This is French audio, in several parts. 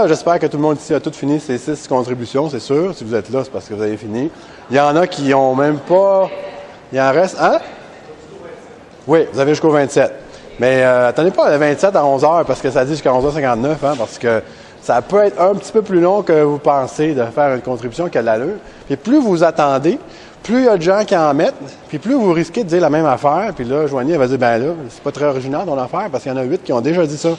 J'espère que tout le monde ici a tout fini ses 6 contributions, c'est sûr. Si vous êtes là, c'est parce que vous avez fini. Il y en a qui n'ont même pas... Il en reste... Hein? Oui, vous avez jusqu'au 27. Mais attendez pas le 27 à 11 h parce que ça dit jusqu'à 11h59, hein, parce que ça peut être un petit peu plus long que vous pensez de faire une contribution qui a de l'allure. Puis plus vous attendez, plus il y a de gens qui en mettent, puis plus vous risquez de dire la même affaire. Puis là, Joanie, elle va dire, ben là, c'est pas très original ton affaire, parce qu'il y en a 8 qui ont déjà dit ça.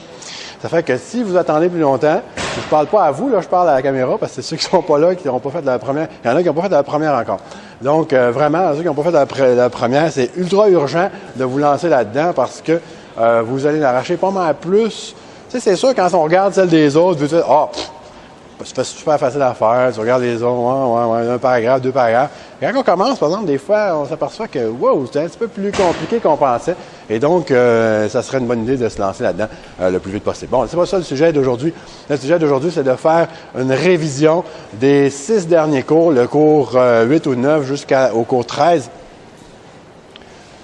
Ça fait que si vous attendez plus longtemps, je parle pas à vous, là, je parle à la caméra, parce que c'est ceux qui sont pas là, qui n'ont pas fait de la première. Il y en a qui n'ont pas fait de la première encore. Donc, vraiment, ceux qui n'ont pas fait de la première, c'est ultra urgent de vous lancer là-dedans, parce que vous allez l'arracher pas mal plus. Tu sais, c'est sûr, quand on regarde celle des autres, vous dites, c'est super facile à faire, tu regardes les autres, ouais, un paragraphe, 2 paragraphes. Et quand on commence, par exemple, des fois, on s'aperçoit que, wow, c'est un petit peu plus compliqué qu'on pensait. Et donc, ça serait une bonne idée de se lancer là-dedans le plus vite possible. Bon, c'est pas ça le sujet d'aujourd'hui. Le sujet d'aujourd'hui, c'est de faire une révision des 6 derniers cours, le cours 8 ou 9 jusqu'au cours 13.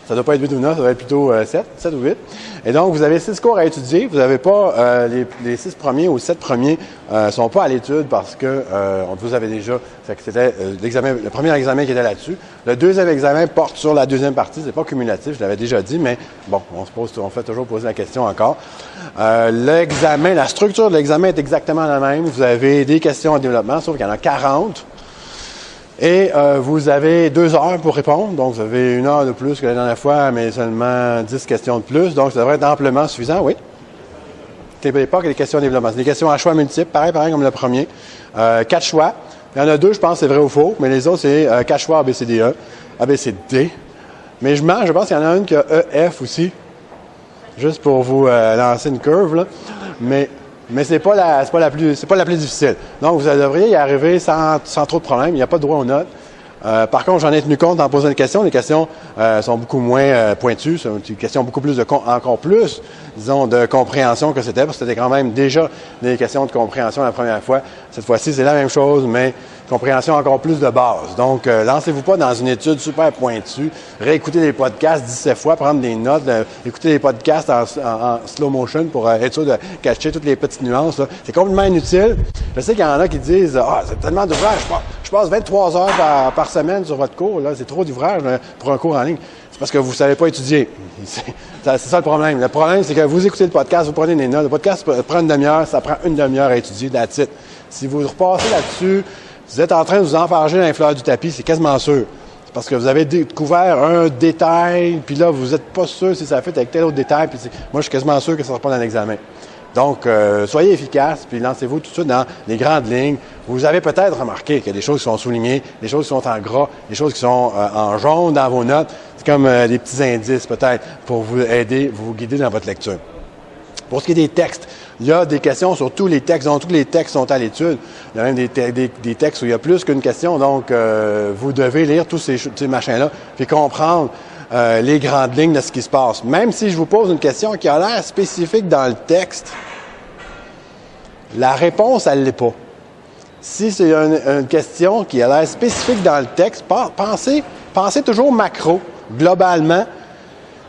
Ça ne doit pas être 8 ou 9, ça doit être plutôt 7 ou 8. Et donc, vous avez 6 cours à étudier. Vous n'avez pas les 6 premiers ou 7 premiers ne sont pas à l'étude parce que vous avez déjà, c'était le premier examen qui était là-dessus. Le deuxième examen porte sur la deuxième partie. C'est pas cumulatif, je l'avais déjà dit, mais bon, on fait toujours poser la question encore. L'examen, la structure de l'examen est exactement la même. Vous avez des questions en développement, sauf qu'il y en a 40. Et vous avez 2 heures pour répondre, donc vous avez 1 heure de plus que la dernière fois, mais seulement 10 questions de plus, donc ça devrait être amplement suffisant, oui. N'oubliez pas que les questions de développement, c'est des questions à choix multiples, pareil comme le premier. 4 choix, il y en a 2, je pense, c'est vrai ou faux, mais les autres, c'est 4 choix ABCDE, ABCD. Mais je pense qu'il y en a une qui a EF aussi, juste pour vous lancer une curve, là. Mais c'est pas la plus difficile. Donc, vous devriez y arriver sans trop de problèmes. Il n'y a pas de droit aux notes. Par contre, j'en ai tenu compte en posant des questions. Les questions sont beaucoup moins pointues. C'est une question beaucoup plus encore plus, disons, de compréhension que c'était, parce que c'était quand même déjà des questions de compréhension la première fois. Cette fois-ci, c'est la même chose, mais compréhension encore plus de base. Donc, lancez-vous pas dans une étude super pointue. Réécoutez les podcasts 17 fois, prendre des notes, écouter les podcasts en slow motion pour être sûr de cacher toutes les petites nuances. C'est complètement inutile. Je sais qu'il y en a qui disent « c'est tellement d'ouvrage, je passe 23 heures par semaine sur votre cours, là, c'est trop d'ouvrage pour un cours en ligne. » C'est parce que vous ne savez pas étudier. C'est ça le problème. Le problème, c'est que vous écoutez le podcast, vous prenez des notes. Le podcast prend une demi-heure, ça prend une demi-heure à étudier, that's it. Si vous repassez là-dessus, vous êtes en train de vous enfarger dans les fleurs du tapis, c'est quasiment sûr. C'est parce que vous avez découvert un détail, puis là, vous n'êtes pas sûr si ça fait avec tel autre détail, puis moi, je suis quasiment sûr que ça ne sera pas dans l'examen. Donc, soyez efficaces, puis lancez-vous tout de suite dans les grandes lignes. Vous avez peut-être remarqué qu'il y a des choses qui sont soulignées, des choses qui sont en gras, des choses qui sont en jaune dans vos notes. C'est comme des petits indices, peut-être, pour vous aider, vous guider dans votre lecture. Pour ce qui est des textes, il y a des questions sur tous les textes, donc tous les textes sont à l'étude. Il y a même des textes où il y a plus qu'une question, donc vous devez lire tous ces machins-là, puis comprendre les grandes lignes de ce qui se passe. Même si je vous pose une question qui a l'air spécifique dans le texte, la réponse, elle ne l'est pas. Si c'est une question qui a l'air spécifique dans le texte, pensez toujours macro, globalement.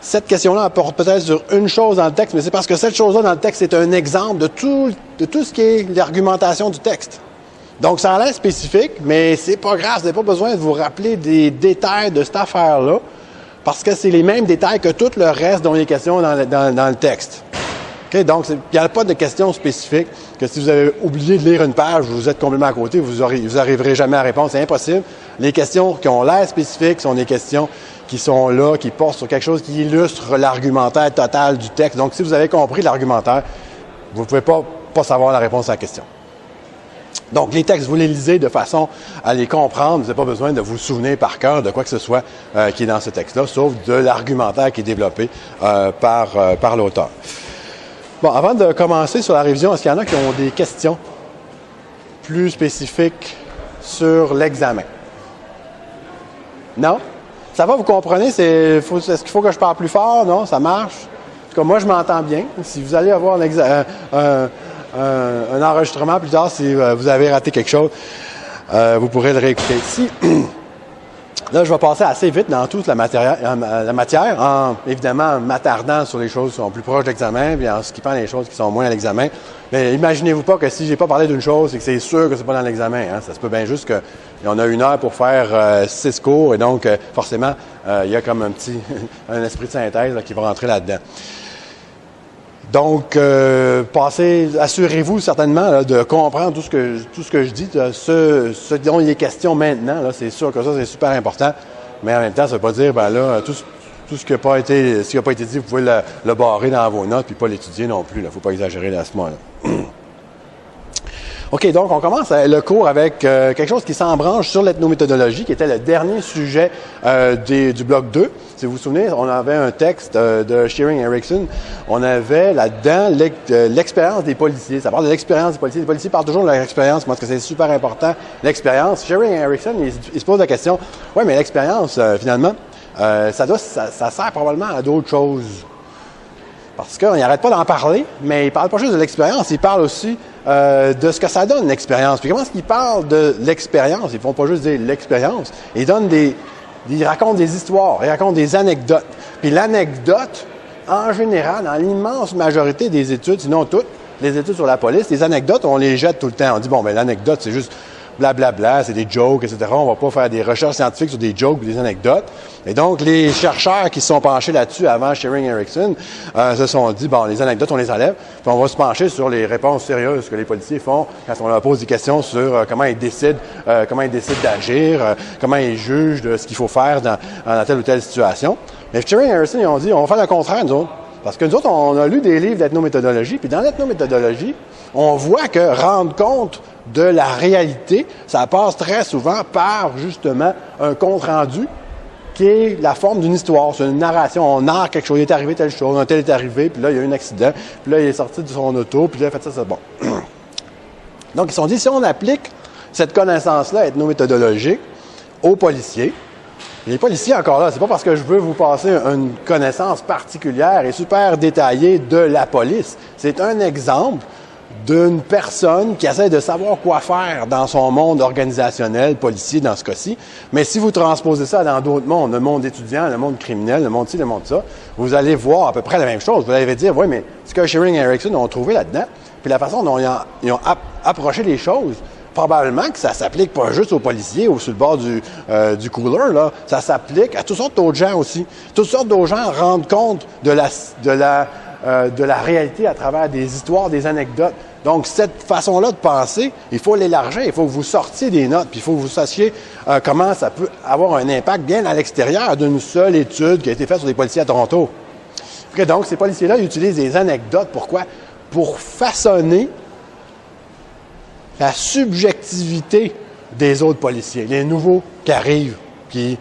Cette question-là apporte peut-être sur une chose dans le texte, mais c'est parce que cette chose-là dans le texte est un exemple de tout ce qui est l'argumentation du texte. Donc, ça a l'air spécifique, mais c'est pas grave, vous n'avez pas besoin de vous rappeler des détails de cette affaire-là, parce que c'est les mêmes détails que tout le reste dont il est question dans le texte. Okay? Donc, il n'y a pas de questions spécifiques que si vous avez oublié de lire une page, vous êtes complètement à côté, vous n'arriverez jamais à répondre, c'est impossible. Les questions qui ont l'air spécifiques sont des questions qui sont là, qui portent sur quelque chose qui illustre l'argumentaire total du texte. Donc, si vous avez compris l'argumentaire, vous ne pouvez pas savoir la réponse à la question. Donc, les textes, vous les lisez de façon à les comprendre. Vous n'avez pas besoin de vous souvenir par cœur de quoi que ce soit qui est dans ce texte-là, sauf de l'argumentaire qui est développé par l'auteur. Bon, avant de commencer sur la révision, est-ce qu'il y en a qui ont des questions plus spécifiques sur l'examen? Non? Ça va, vous comprenez? Est-ce qu'il faut que je parle plus fort? Non? Ça marche? En tout cas, moi, je m'entends bien. Si vous allez avoir un enregistrement plus tard, si vous avez raté quelque chose, vous pourrez le réécouter. Là, je vais passer assez vite dans toute la matière, en évidemment m'attardant sur les choses qui sont plus proches de l'examen, puis en skippant les choses qui sont moins à l'examen. Mais imaginez-vous pas que si j'ai pas parlé d'une chose, c'est que c'est sûr que c'est pas dans l'examen. Hein. Ça se peut bien juste qu'on a 1 heure pour faire 6 cours, et donc forcément, il y a comme un esprit de synthèse là, qui va rentrer là-dedans. Donc, assurez-vous certainement là, de comprendre tout ce que je dis, ce dont il est question maintenant. Là, c'est sûr que ça, c'est super important. Mais en même temps, ça ne veut pas dire, ben là, tout ce qui n'a pas été dit, vous pouvez le barrer dans vos notes puis pas l'étudier non plus. Il ne faut pas exagérer à ce moment-là. OK, donc on commence le cours avec quelque chose qui s'embranche sur l'ethnométhodologie, qui était le dernier sujet du bloc 2. Si vous vous souvenez, on avait un texte de Shearing Erikson. On avait là-dedans l'expérience des policiers. Ça parle de l'expérience des policiers. Les policiers parlent toujours de leur expérience, parce que c'est super important, l'expérience. Shearing Erikson, il se pose la question, oui, mais l'expérience, finalement, ça sert probablement à d'autres choses. Parce qu'on n'arrête pas d'en parler, mais il ne parle pas juste de l'expérience, il parle aussi de ce que ça donne, l'expérience. Puis comment est-ce qu'ils parlent de l'expérience? Ils ne font pas juste dire l'expérience. Ils racontent des histoires, ils racontent des anecdotes. Puis l'anecdote, en général, dans l'immense majorité des études, sinon toutes, les études sur la police, les anecdotes, on les jette tout le temps. On dit, bon, ben l'anecdote, c'est juste blablabla, c'est des jokes, etc. On ne va pas faire des recherches scientifiques sur des jokes ou des anecdotes. Et donc, les chercheurs qui se sont penchés là-dessus avant Shearing Erikson se sont dit, bon, les anecdotes, on les enlève, puis on va se pencher sur les réponses sérieuses que les policiers font quand on leur pose des questions sur comment ils décident d'agir, comment ils jugent de ce qu'il faut faire dans telle ou telle situation. Mais Shearing Erikson, ils ont dit, on va faire le contraire, nous autres. Parce que nous autres, on a lu des livres d'ethnométhodologie, puis dans l'ethnométhodologie, on voit que rendre compte de la réalité, ça passe très souvent par, justement, un compte-rendu qui est la forme d'une histoire. C'est une narration. On narre quelque chose, il est arrivé telle chose, un tel est arrivé, puis là, il y a eu un accident, puis là, il est sorti de son auto, puis là, il a fait ça, c'est bon. Donc, ils se sont dit, si on applique cette connaissance-là ethnométhodologique aux policiers, les policiers, encore là, c'est pas parce que je veux vous passer une connaissance particulière et super détaillée de la police. C'est un exemple d'une personne qui essaie de savoir quoi faire dans son monde organisationnel, policier dans ce cas-ci. Mais si vous transposez ça dans d'autres mondes, le monde étudiant, le monde criminel, le monde ci, le monde ça, vous allez voir à peu près la même chose. Vous allez dire, oui, mais ce que Shearing Erikson ont trouvé là-dedans, puis la façon dont ils ont approché les choses, probablement que ça s'applique pas juste aux policiers ou sur le bord du cooler, là. Ça s'applique à toutes sortes d'autres gens aussi. Toutes sortes d'autres gens rendent compte de la réalité à travers des histoires, des anecdotes. Donc, cette façon-là de penser, il faut l'élargir, il faut que vous sortiez des notes, puis il faut que vous sachiez comment ça peut avoir un impact bien à l'extérieur d'une seule étude qui a été faite sur des policiers à Toronto. Okay, donc, ces policiers-là, ils utilisent des anecdotes. Pourquoi? Pour façonner la subjectivité des autres policiers, les nouveaux qui arrivent, qui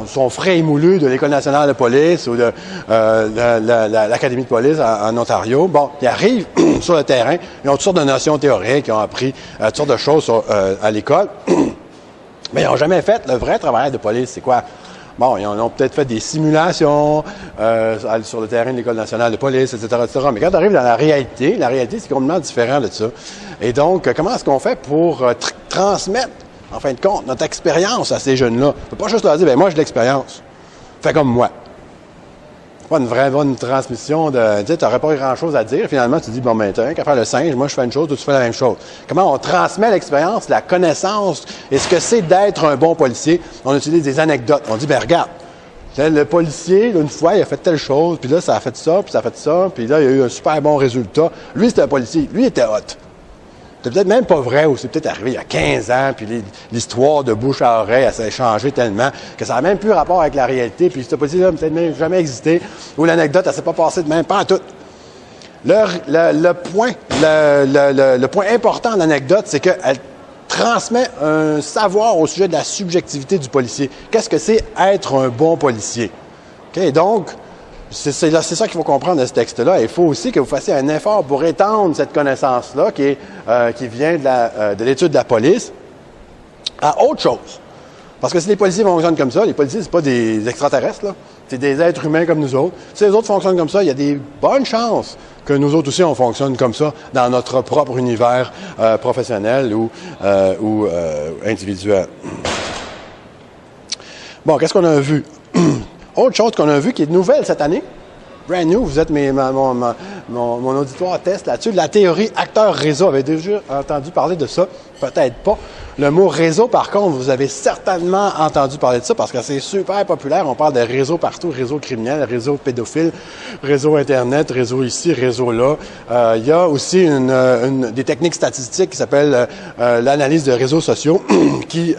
sont frais et moulus de l'École nationale de police ou de l'Académie de police en Ontario. Bon, ils arrivent sur le terrain, ils ont toutes sortes de notions théoriques, ils ont appris toutes sortes de choses à l'école, mais ils n'ont jamais fait le vrai travail de police. C'est quoi? Bon, ils ont peut-être fait des simulations sur le terrain de l'École nationale de police, etc., etc. Mais quand on arrive dans la réalité, c'est complètement différent de ça. Et donc, comment est-ce qu'on fait pour transmettre, en fin de compte, notre expérience à ces jeunes-là? On ne peut pas juste leur dire, bien, moi, j'ai de l'expérience. Fais comme moi. Pas une vraie bonne transmission de... Tu n'aurais pas grand-chose à dire. Finalement, tu dis, bon, ben, tu n'as rien qu'à faire le singe. Moi, je fais une chose, toi, tu fais la même chose. Comment on transmet l'expérience, la connaissance et ce que c'est d'être un bon policier? On utilise des anecdotes. On dit, ben regarde, le policier, là, une fois, il a fait telle chose, puis là, ça a fait ça, puis ça a fait ça, puis là, il a eu un super bon résultat. Lui, c'était un policier. Lui, il était hot. C'est peut-être même pas vrai, ou c'est peut-être arrivé il y a 15 ans, puis l'histoire de bouche à oreille, elle s'est changée tellement que ça n'a même plus rapport avec la réalité, puis ce policier-là n'a peut-être même jamais existé, ou l'anecdote, elle s'est pas passée de même, pas en tout. Le point important de l'anecdote, c'est qu'elle transmet un savoir au sujet de la subjectivité du policier. Qu'est-ce que c'est être un bon policier? OK, donc, c'est ça qu'il faut comprendre de ce texte-là. Il faut aussi que vous fassiez un effort pour étendre cette connaissance-là qui vient de l'étude de la police à autre chose. Parce que si les policiers fonctionnent comme ça, les policiers, c'est pas des extraterrestres, là. C'est des êtres humains comme nous autres. Si les autres fonctionnent comme ça, il y a des bonnes chances que nous autres aussi, on fonctionne comme ça dans notre propre univers professionnel ou individuel. Bon, qu'est-ce qu'on a vu? Autre chose qu'on a vu qui est nouvelle cette année, brand new, vous êtes mon auditoire test là-dessus, la théorie acteur-réseau. Vous avez déjà entendu parler de ça? Peut-être pas. Le mot réseau, par contre, vous avez certainement entendu parler de ça parce que c'est super populaire. On parle de réseau partout, réseau criminel, réseau pédophile, réseau Internet, réseau ici, réseau là. Il y a aussi des techniques statistiques qui s'appellent l'analyse de réseaux sociaux qui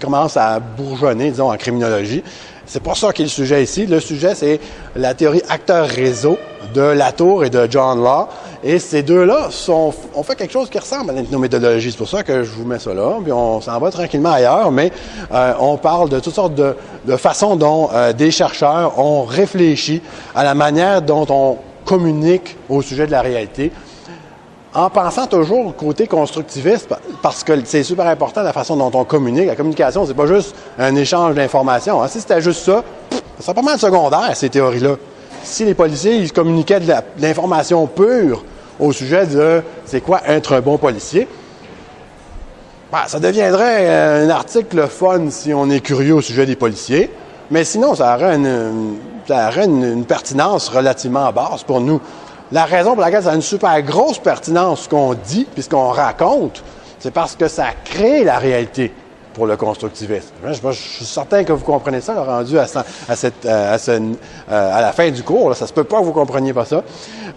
commencent à bourgeonner, disons, en criminologie. C'est pas ça qui est le sujet ici. Le sujet, c'est la théorie acteur-réseau de Latour et de John Law. Et ces deux-là ont fait quelque chose qui ressemble à l'ethnométhodologie. C'est pour ça que je vous mets ça là. Puis on s'en va tranquillement ailleurs, mais on parle de toutes sortes de façons dont des chercheurs ont réfléchi à la manière dont on communique au sujet de la réalité, en pensant toujours au côté constructiviste, parce que c'est super important la façon dont on communique. La communication, c'est pas juste un échange d'informations. Si c'était juste ça, ça serait pas mal secondaire, ces théories-là. Si les policiers ils communiquaient de l'information pure au sujet de c'est quoi être un bon policier, ben, ça deviendrait un article fun si on est curieux au sujet des policiers, mais sinon, ça aurait une pertinence relativement basse pour nous. La raison pour laquelle ça a une super grosse pertinence, ce qu'on dit puis ce qu'on raconte, c'est parce que ça crée la réalité pour le constructivisme. Je suis certain que vous comprenez ça, rendu à la fin du cours. Là, ça se peut pas que vous compreniez pas ça.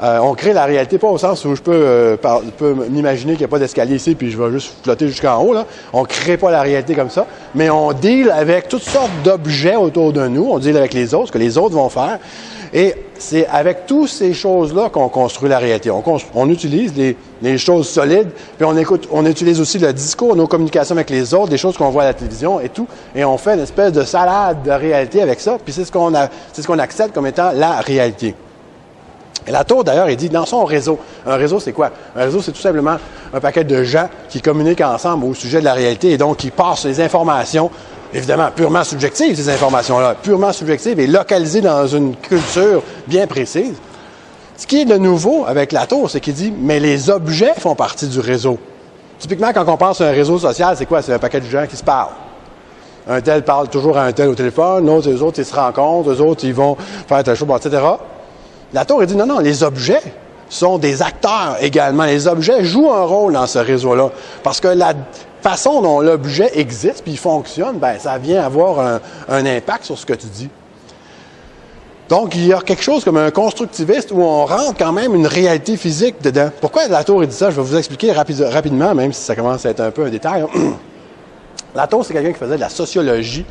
On crée la réalité pas au sens où je peux m'imaginer qu'il n'y a pas d'escalier ici puis je vais juste flotter jusqu'en haut. Là. On crée pas la réalité comme ça, mais on deal avec toutes sortes d'objets autour de nous. On deal avec les autres, ce que les autres vont faire. Et c'est avec toutes ces choses-là qu'on construit la réalité. On utilise les choses solides, puis on utilise aussi le discours, nos communications avec les autres, des choses qu'on voit à la télévision et tout, et on fait une espèce de salade de réalité avec ça, puis c'est ce qu'on accepte comme étant la réalité. Et Latour, d'ailleurs, il dit, dans son réseau, un réseau, c'est quoi? Un réseau, c'est tout simplement un paquet de gens qui communiquent ensemble au sujet de la réalité et donc qui passent les informations, évidemment, purement subjectives, ces informations-là, purement subjectives et localisées dans une culture bien précise. Ce qui est de nouveau avec Latour, c'est qu'il dit, mais les objets font partie du réseau. Typiquement, quand on pense à un réseau social, c'est quoi? C'est un paquet de gens qui se parlent. Un tel parle toujours à un tel au téléphone, eux autres, ils se rencontrent, eux autres, ils vont faire telle chose, etc. Latour, il dit, non, les objets sont des acteurs également. Les objets jouent un rôle dans ce réseau-là. Parce que la façon dont l'objet existe puis il fonctionne, ben ça vient avoir un impact sur ce que tu dis. Donc, il y a quelque chose comme un constructiviste où on rentre quand même une réalité physique dedans. Pourquoi Latour dit ça? Je vais vous expliquer rapidement, même si ça commence à être un peu un détail. Latour, c'est quelqu'un qui faisait de la sociologie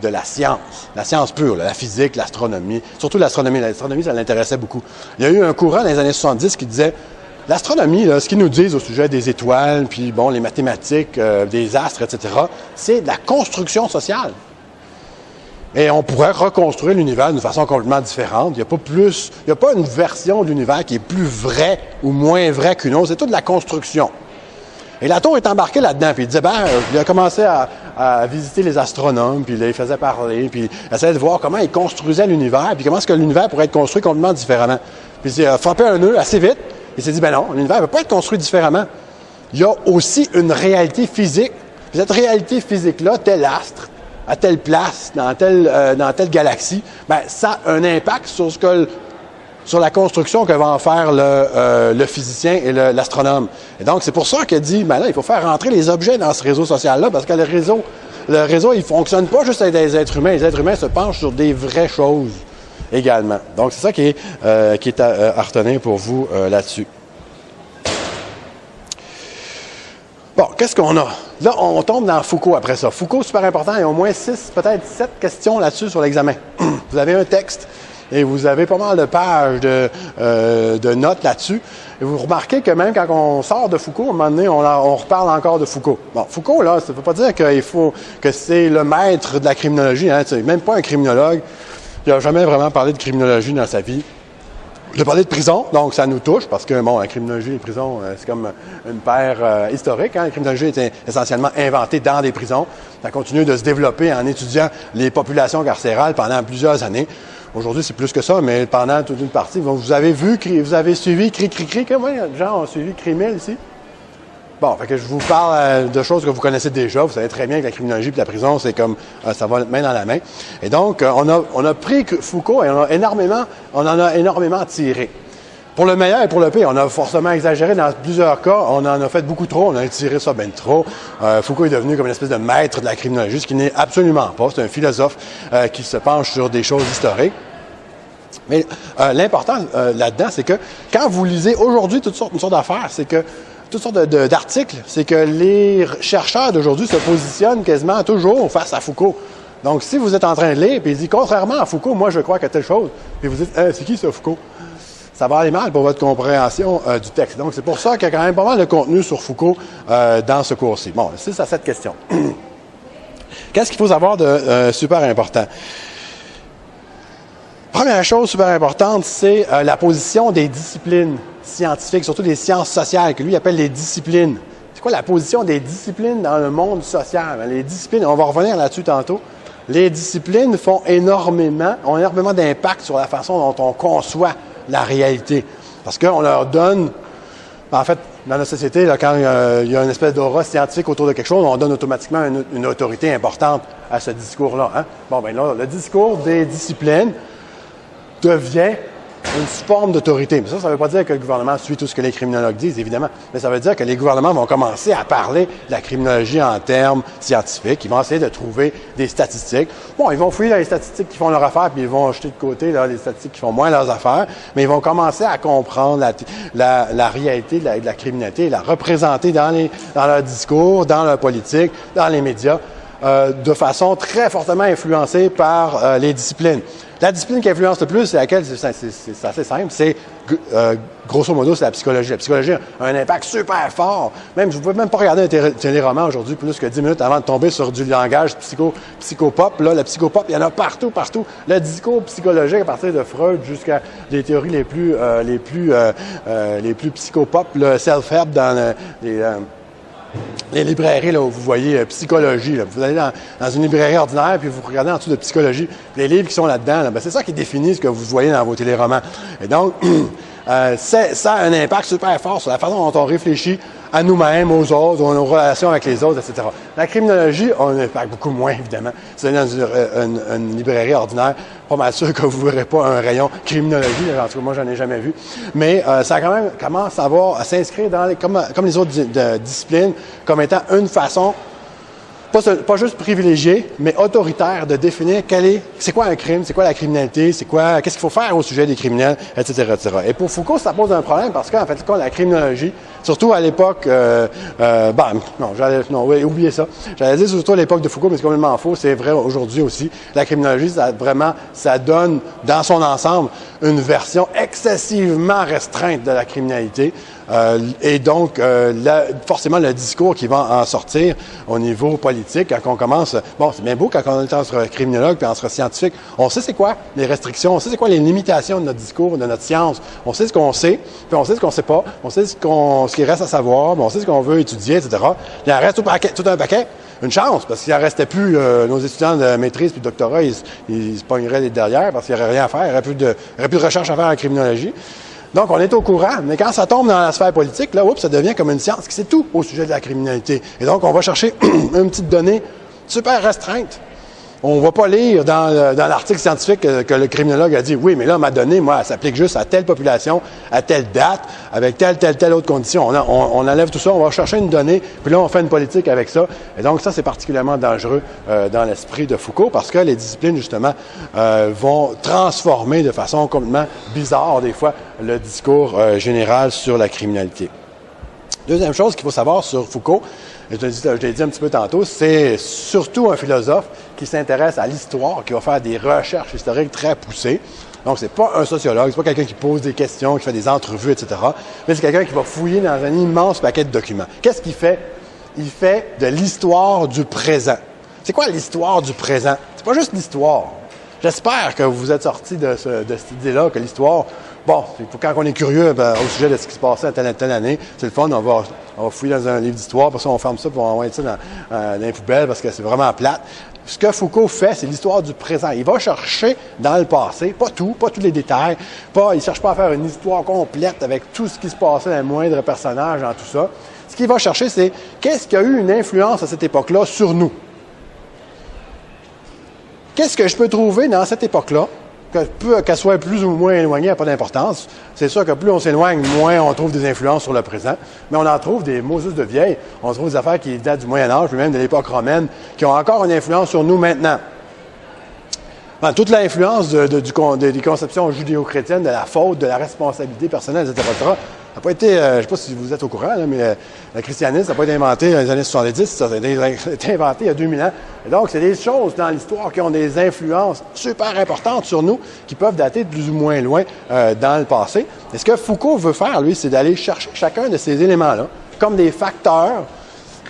de la science pure, la physique, l'astronomie, surtout l'astronomie. L'astronomie, ça l'intéressait beaucoup. Il y a eu un courant dans les années 70 qui disait l'astronomie, là, ce qu'ils nous disent au sujet des étoiles, puis bon, les mathématiques, des astres, etc., c'est de la construction sociale. Et on pourrait reconstruire l'univers d'une façon complètement différente. Il n'y a pas une version de l'univers qui est plus vraie ou moins vraie qu'une autre. C'est toute de la construction. Et Latour est embarqué là-dedans, puis il disait, il a commencé à visiter les astronomes, puis il les faisait parler, puis il essayait de voir comment ils construisaient l'univers, puis comment est-ce que l'univers pourrait être construit complètement différemment. Puis il a frappé un nœud assez vite, il s'est dit, non, l'univers ne peut pas être construit différemment. Il y a aussi une réalité physique. Puis cette réalité physique-là, tel astre, à telle place, dans telle galaxie, ça a un impact sur la construction que va en faire le physicien et l'astronome. Et donc, c'est pour ça qu'il a dit, là, il faut faire rentrer les objets dans ce réseau social-là, parce que le réseau, il fonctionne pas juste avec des êtres humains. Les êtres humains se penchent sur des vraies choses également. Donc, c'est ça qui est à retenir pour vous là-dessus. Bon, qu'est-ce qu'on a? Là, on tombe dans Foucault après ça. Foucault, super important, il y a au moins 6, peut-être 7 questions là-dessus sur l'examen. Vous avez un texte et vous avez pas mal de pages de notes là-dessus. Et vous remarquez que même quand on sort de Foucault, à un moment donné, on reparle encore de Foucault. Bon, Foucault, là, ça ne veut pas dire que c'est le maître de la criminologie. Hein, c'est même pas un criminologue. Il n'a jamais vraiment parlé de criminologie dans sa vie. Il a parlé de prison, donc ça nous touche, parce que, la criminologie et les prisons, c'est comme une paire historique. Hein. La criminologie était essentiellement inventée dans des prisons. Ça continue de se développer en étudiant les populations carcérales pendant plusieurs années. Aujourd'hui, c'est plus que ça, mais pendant toute une partie, vous avez suivi CRI, combien de gens ont suivi CRIMIL ici? Bon, fait que je vous parle de choses que vous connaissez déjà. Vous savez très bien que la criminologie et la prison, c'est comme ça va main dans la main. Et donc, on a pris Foucault et on en a énormément tiré. Pour le meilleur et pour le pire, on a forcément exagéré dans plusieurs cas. On en a fait beaucoup trop, on a tiré ça bien trop. Foucault est devenu comme une espèce de maître de la criminologie, ce qui n'est absolument pas. C'est un philosophe qui se penche sur des choses historiques. Mais l'important là-dedans, c'est que quand vous lisez aujourd'hui une sorte d'affaires, c'est que toutes sortes d'articles, c'est que les chercheurs d'aujourd'hui se positionnent quasiment toujours face à Foucault. Donc, si vous êtes en train de lire, puis il dit, contrairement à Foucault, moi, je crois qu'à telle chose, puis vous dites, c'est qui ça, Foucault? Ça va aller mal pour votre compréhension du texte. Donc, c'est pour ça qu'il y a quand même pas mal de contenu sur Foucault dans ce cours-ci. Bon, c'est ça cette question. Qu'est-ce qu'il faut savoir de super important? Première chose super importante, c'est la position des disciplines scientifiques, surtout des sciences sociales, que lui appelle les disciplines. C'est quoi la position des disciplines dans le monde social? Les disciplines, on va revenir là-dessus tantôt. Les disciplines ont énormément d'impact sur la façon dont on conçoit la réalité. Parce qu'on leur donne, en fait, dans notre société, là, quand il y a une espèce d'aura scientifique autour de quelque chose, on donne automatiquement une autorité importante à ce discours-là. Hein? Bon, bien là, le discours des disciplines devient une forme d'autorité. Mais ça ne veut pas dire que le gouvernement suit tout ce que les criminologues disent, évidemment. Mais ça veut dire que les gouvernements vont commencer à parler de la criminologie en termes scientifiques. Ils vont essayer de trouver des statistiques. Bon, ils vont fouiller dans les statistiques qui font leur affaire, puis ils vont jeter de côté là, les statistiques qui font moins leurs affaires. Mais ils vont commencer à comprendre la réalité de la criminalité, la représenter dans leur discours, dans leur politique, dans les médias, de façon très fortement influencée par les disciplines. La discipline qui influence le plus, c'est laquelle? C'est assez simple. C'est, grosso modo, c'est la psychologie. La psychologie a un impact super fort. Même, je ne pouvez même pas regarder un téléroman aujourd'hui plus que 10 minutes avant de tomber sur du langage psychopop. Là, le psychopop, il y en a partout. Le discours psychologique, à partir de Freud jusqu'à des théories les plus psychopop, le self-help dans les librairies, là, où vous voyez psychologie. Là. Vous allez dans une librairie ordinaire, puis vous regardez en dessous de psychologie. Puis les livres qui sont là-dedans, là, c'est ça qui définit ce que vous voyez dans vos téléromans. Et donc, ça a un impact super fort sur la façon dont on réfléchit à nous-mêmes, aux autres, aux nos relations avec les autres, etc. La criminologie a un impact beaucoup moins, évidemment. C'est dans une librairie ordinaire, pas mal sûr que vous ne verrez pas un rayon criminologie. En tout cas, moi, j'en ai jamais vu. Mais ça quand même commence à s'inscrire dans comme les autres disciplines, comme étant une façon pas juste privilégiée, mais autoritaire de définir c'est quoi un crime, c'est quoi la criminalité, qu'est-ce qu'il faut faire au sujet des criminels, etc., etc. Et pour Foucault, ça pose un problème parce qu'en fait, la criminologie, surtout à l'époque, oubliez ça. J'allais dire surtout à l'époque de Foucault, mais c'est complètement faux. C'est vrai aujourd'hui aussi. La criminologie, ça donne dans son ensemble une version excessivement restreinte de la criminalité. Et donc, forcément, le discours qui va en sortir au niveau politique, quand on commence... Bon, c'est bien beau quand on est entre criminologue puis entre scientifique. On sait c'est quoi les restrictions, on sait c'est quoi les limitations de notre discours, de notre science. On sait ce qu'on sait, puis on sait ce qu'on sait pas. On sait ce qui reste à savoir, mais on sait ce qu'on veut étudier, etc. Il en reste tout un paquet. Une chance, parce qu'il n'en restait plus, nos étudiants de maîtrise puis de doctorat, ils se pogneraient derrière parce qu'il n'y aurait rien à faire. Il n'y aurait plus de recherche à faire en criminologie. Donc, on est au courant, mais quand ça tombe dans la sphère politique, là, ça devient comme une science qui sait tout au sujet de la criminalité. Et donc, on va chercher une petite donnée super restreinte. On ne va pas lire dans l'article scientifique que le criminologue a dit, oui, mais là, ma donnée, moi, elle s'applique juste à telle population, à telle date, avec telle autre condition. On enlève tout ça, on va chercher une donnée, puis là, on fait une politique avec ça. Et donc, ça, c'est particulièrement dangereux dans l'esprit de Foucault, parce que les disciplines, justement, vont transformer de façon complètement bizarre, des fois, le discours général sur la criminalité. Deuxième chose qu'il faut savoir sur Foucault, je l'ai dit un petit peu tantôt, c'est surtout un philosophe qui s'intéresse à l'histoire, qui va faire des recherches historiques très poussées. Donc, c'est pas un sociologue, c'est pas quelqu'un qui pose des questions, qui fait des entrevues, etc. Mais c'est quelqu'un qui va fouiller dans un immense paquet de documents. Qu'est-ce qu'il fait? Il fait de l'histoire du présent. C'est quoi l'histoire du présent? C'est pas juste l'histoire. J'espère que vous êtes sortis de cette idée-là, que l'histoire, bon, quand on est curieux au sujet de ce qui se passait à telle année, c'est le fun, on va fouiller dans un livre d'histoire, parce qu'on ferme ça pour envoyer ça dans les poubelles, parce que c'est vraiment plate. Ce que Foucault fait, c'est l'histoire du présent. Il va chercher dans le passé, pas tous les détails, il ne cherche pas à faire une histoire complète avec tout ce qui se passait dans le moindre personnage, dans tout ça. Ce qu'il va chercher, c'est qu'est-ce qui a eu une influence à cette époque-là sur nous? Qu'est-ce que je peux trouver dans cette époque-là, qu'elle soit plus ou moins éloignée, n'a pas d'importance. C'est sûr que plus on s'éloigne, moins on trouve des influences sur le présent. Mais on en trouve des Moses de vieilles. On trouve des affaires qui datent du Moyen Âge, puis même de l'époque romaine, qui ont encore une influence sur nous maintenant. Toute l'influence des conceptions judéo-chrétiennes, de la faute, de la responsabilité personnelle, etc., ça n'a pas été, je ne sais pas si vous êtes au courant, là, mais le christianisme n'a pas été inventé dans les années 70, ça a été inventé il y a 2000 ans. Et donc, c'est des choses dans l'histoire qui ont des influences super importantes sur nous, qui peuvent dater de plus ou moins loin dans le passé. Et ce que Foucault veut faire, lui, c'est d'aller chercher chacun de ces éléments-là comme des facteurs.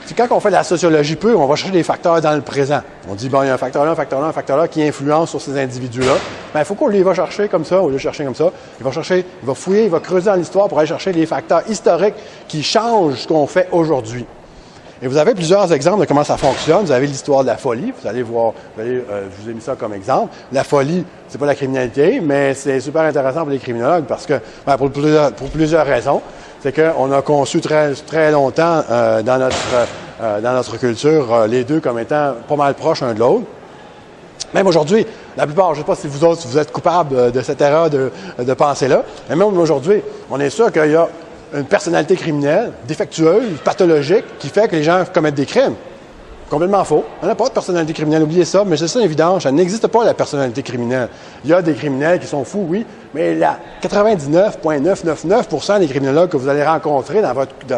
C'est quand on fait de la sociologie pure, on va chercher des facteurs dans le présent. On dit, bon, il y a un facteur là, un facteur là, un facteur là qui influence sur ces individus-là. Bien, Foucault, lui, il va chercher comme ça, au lieu de chercher comme ça. Il va fouiller, il va creuser dans l'histoire pour aller chercher les facteurs historiques qui changent ce qu'on fait aujourd'hui. Et vous avez plusieurs exemples de comment ça fonctionne. Vous avez l'histoire de la folie. Vous allez voir, je vous ai mis ça comme exemple. La folie, c'est pas la criminalité, mais c'est super intéressant pour les criminologues parce que, pour plusieurs raisons. C'est qu'on a conçu très, très longtemps dans notre culture les deux comme étant pas mal proches l'un de l'autre. Même aujourd'hui, la plupart, je ne sais pas si vous autres, si vous êtes coupables de cette erreur de pensée-là, mais même aujourd'hui, on est sûr qu'il y a une personnalité criminelle, défectueuse, pathologique, qui fait que les gens commettent des crimes. Complètement faux. On n'a pas de personnalité criminelle, oubliez ça, mais c'est ça l'évidence, ça n'existe pas la personnalité criminelle. Il y a des criminels qui sont fous, oui, mais la 99,999% des criminologues que vous allez rencontrer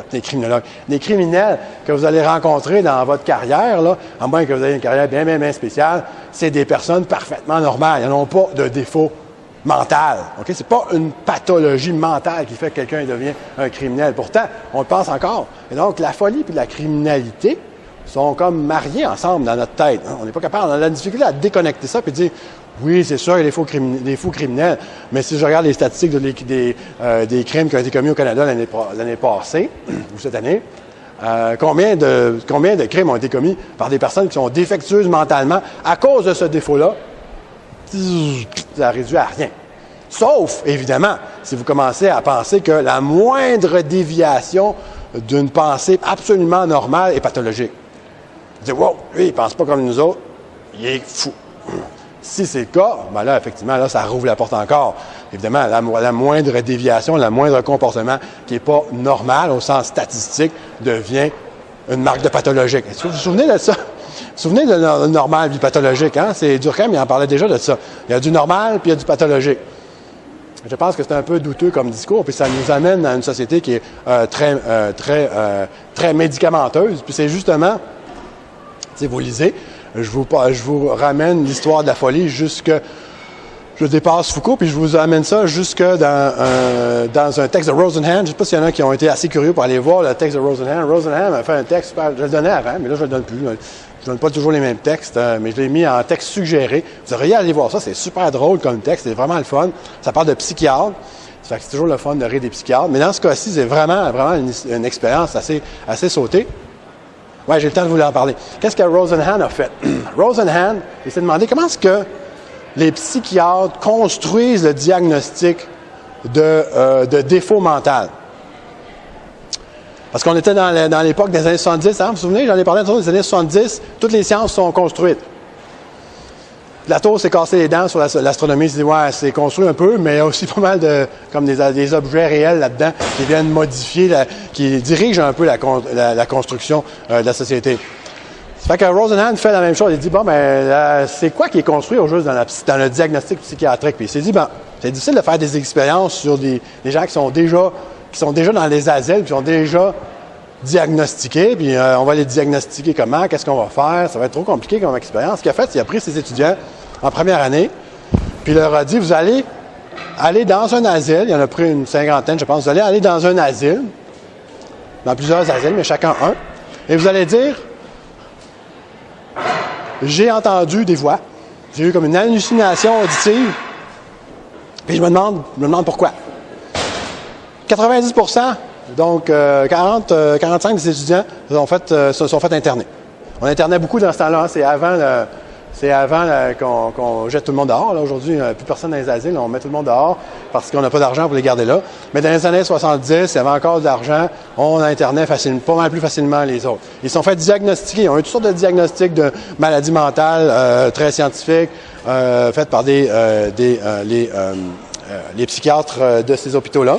des criminels que vous allez rencontrer dans votre carrière, là, à moins que vous ayez une carrière bien, bien, bien spéciale, c'est des personnes parfaitement normales. Ils n'ont pas de défaut mental. Okay? Ce n'est pas une pathologie mentale qui fait que quelqu'un devient un criminel. Pourtant, on le pense encore. Et donc, la folie et la criminalité sont comme mariés ensemble dans notre tête. On n'est pas capable, on a la difficulté à déconnecter ça et dire, oui, c'est sûr, il y a des faux criminels, mais si je regarde les statistiques des crimes qui ont été commis au Canada l'année passée, ou cette année, combien de crimes ont été commis par des personnes qui sont défectueuses mentalement à cause de ce défaut-là? Ça réduit à rien. Sauf, évidemment, si vous commencez à penser que la moindre déviation d'une pensée absolument normale est pathologique. Vous dites, wow, lui, il ne pense pas comme nous autres, il est fou. Si c'est le cas, ben là, effectivement, là, ça rouvre la porte encore. Évidemment, la moindre déviation, le moindre comportement qui n'est pas normal au sens statistique devient une marque de pathologique. Est-ce que vous vous souvenez de ça? Vous vous souvenez de le normal et du pathologique, hein? C'est Durkheim, il en parlait déjà de ça. Il y a du normal puis il y a du pathologique. Je pense que c'est un peu douteux comme discours, puis ça nous amène à une société qui est très médicamenteuse. Puis c'est justement, si vous lisez, je vous ramène l'histoire de la folie je dépasse Foucault, puis je vous amène ça jusque dans un texte de Rosenhan. Je ne sais pas s'il y en a qui ont été assez curieux pour aller voir le texte de Rosenhan. Rosenhan a fait un texte, je le donnais avant, mais là je ne le donne plus. Je ne donne pas toujours les mêmes textes, mais je l'ai mis en texte suggéré. Vous devriez aller voir ça, c'est super drôle comme texte, c'est vraiment le fun. Ça parle de psychiatre. Ça fait que c'est toujours le fun de rire des psychiatres. Mais dans ce cas-ci, c'est vraiment une expérience assez sautée. Oui, j'ai le temps de vous en parler. Qu'est-ce que Rosenhan a fait? Rosenhan, il s'est demandé comment est-ce que les psychiatres construisent le diagnostic de défaut mental. Parce qu'on était dans l'époque des années 70, hein, vous vous souvenez, j'en ai parlé des années 70, toutes les sciences sont construites. Platon s'est cassé les dents sur l'astronomie, il s'est dit, ouais, c'est construit un peu, mais il y a aussi pas mal comme des objets réels là-dedans qui viennent modifier, qui dirigent un peu la construction de la société. Ça fait que Rosenhan fait la même chose. Il dit, bon, c'est quoi qui est construit au juste dans le diagnostic psychiatrique? Puis il s'est dit, bon, c'est difficile de faire des expériences sur des gens qui sont déjà dans les asiles, qui sont déjà diagnostiqués, puis on va les diagnostiquer comment, qu'est-ce qu'on va faire, ça va être trop compliqué comme expérience. Ce qu'il a fait, c'est qu'il a pris ses étudiants en première année, puis il leur a dit, vous allez aller dans un asile, il y en a pris une cinquantaine, je pense, vous allez aller dans un asile, dans plusieurs asiles, mais chacun un, et vous allez dire, j'ai entendu des voix, j'ai eu comme une hallucination auditive, puis je me demande pourquoi. 90%, donc 45 des étudiants se sont fait interner. On internait beaucoup dans ce temps-là, hein, c'est avant C'est avant qu'on jette tout le monde dehors. Aujourd'hui, plus personne dans les asiles. On met tout le monde dehors parce qu'on n'a pas d'argent pour les garder là. Mais dans les années 70, il y avait encore de l'argent. On internait pas mal plus facilement les autres. Ils se sont fait diagnostiquer. Ils ont eu toutes sortes de diagnostics de maladies mentales très scientifiques faites par les psychiatres de ces hôpitaux-là.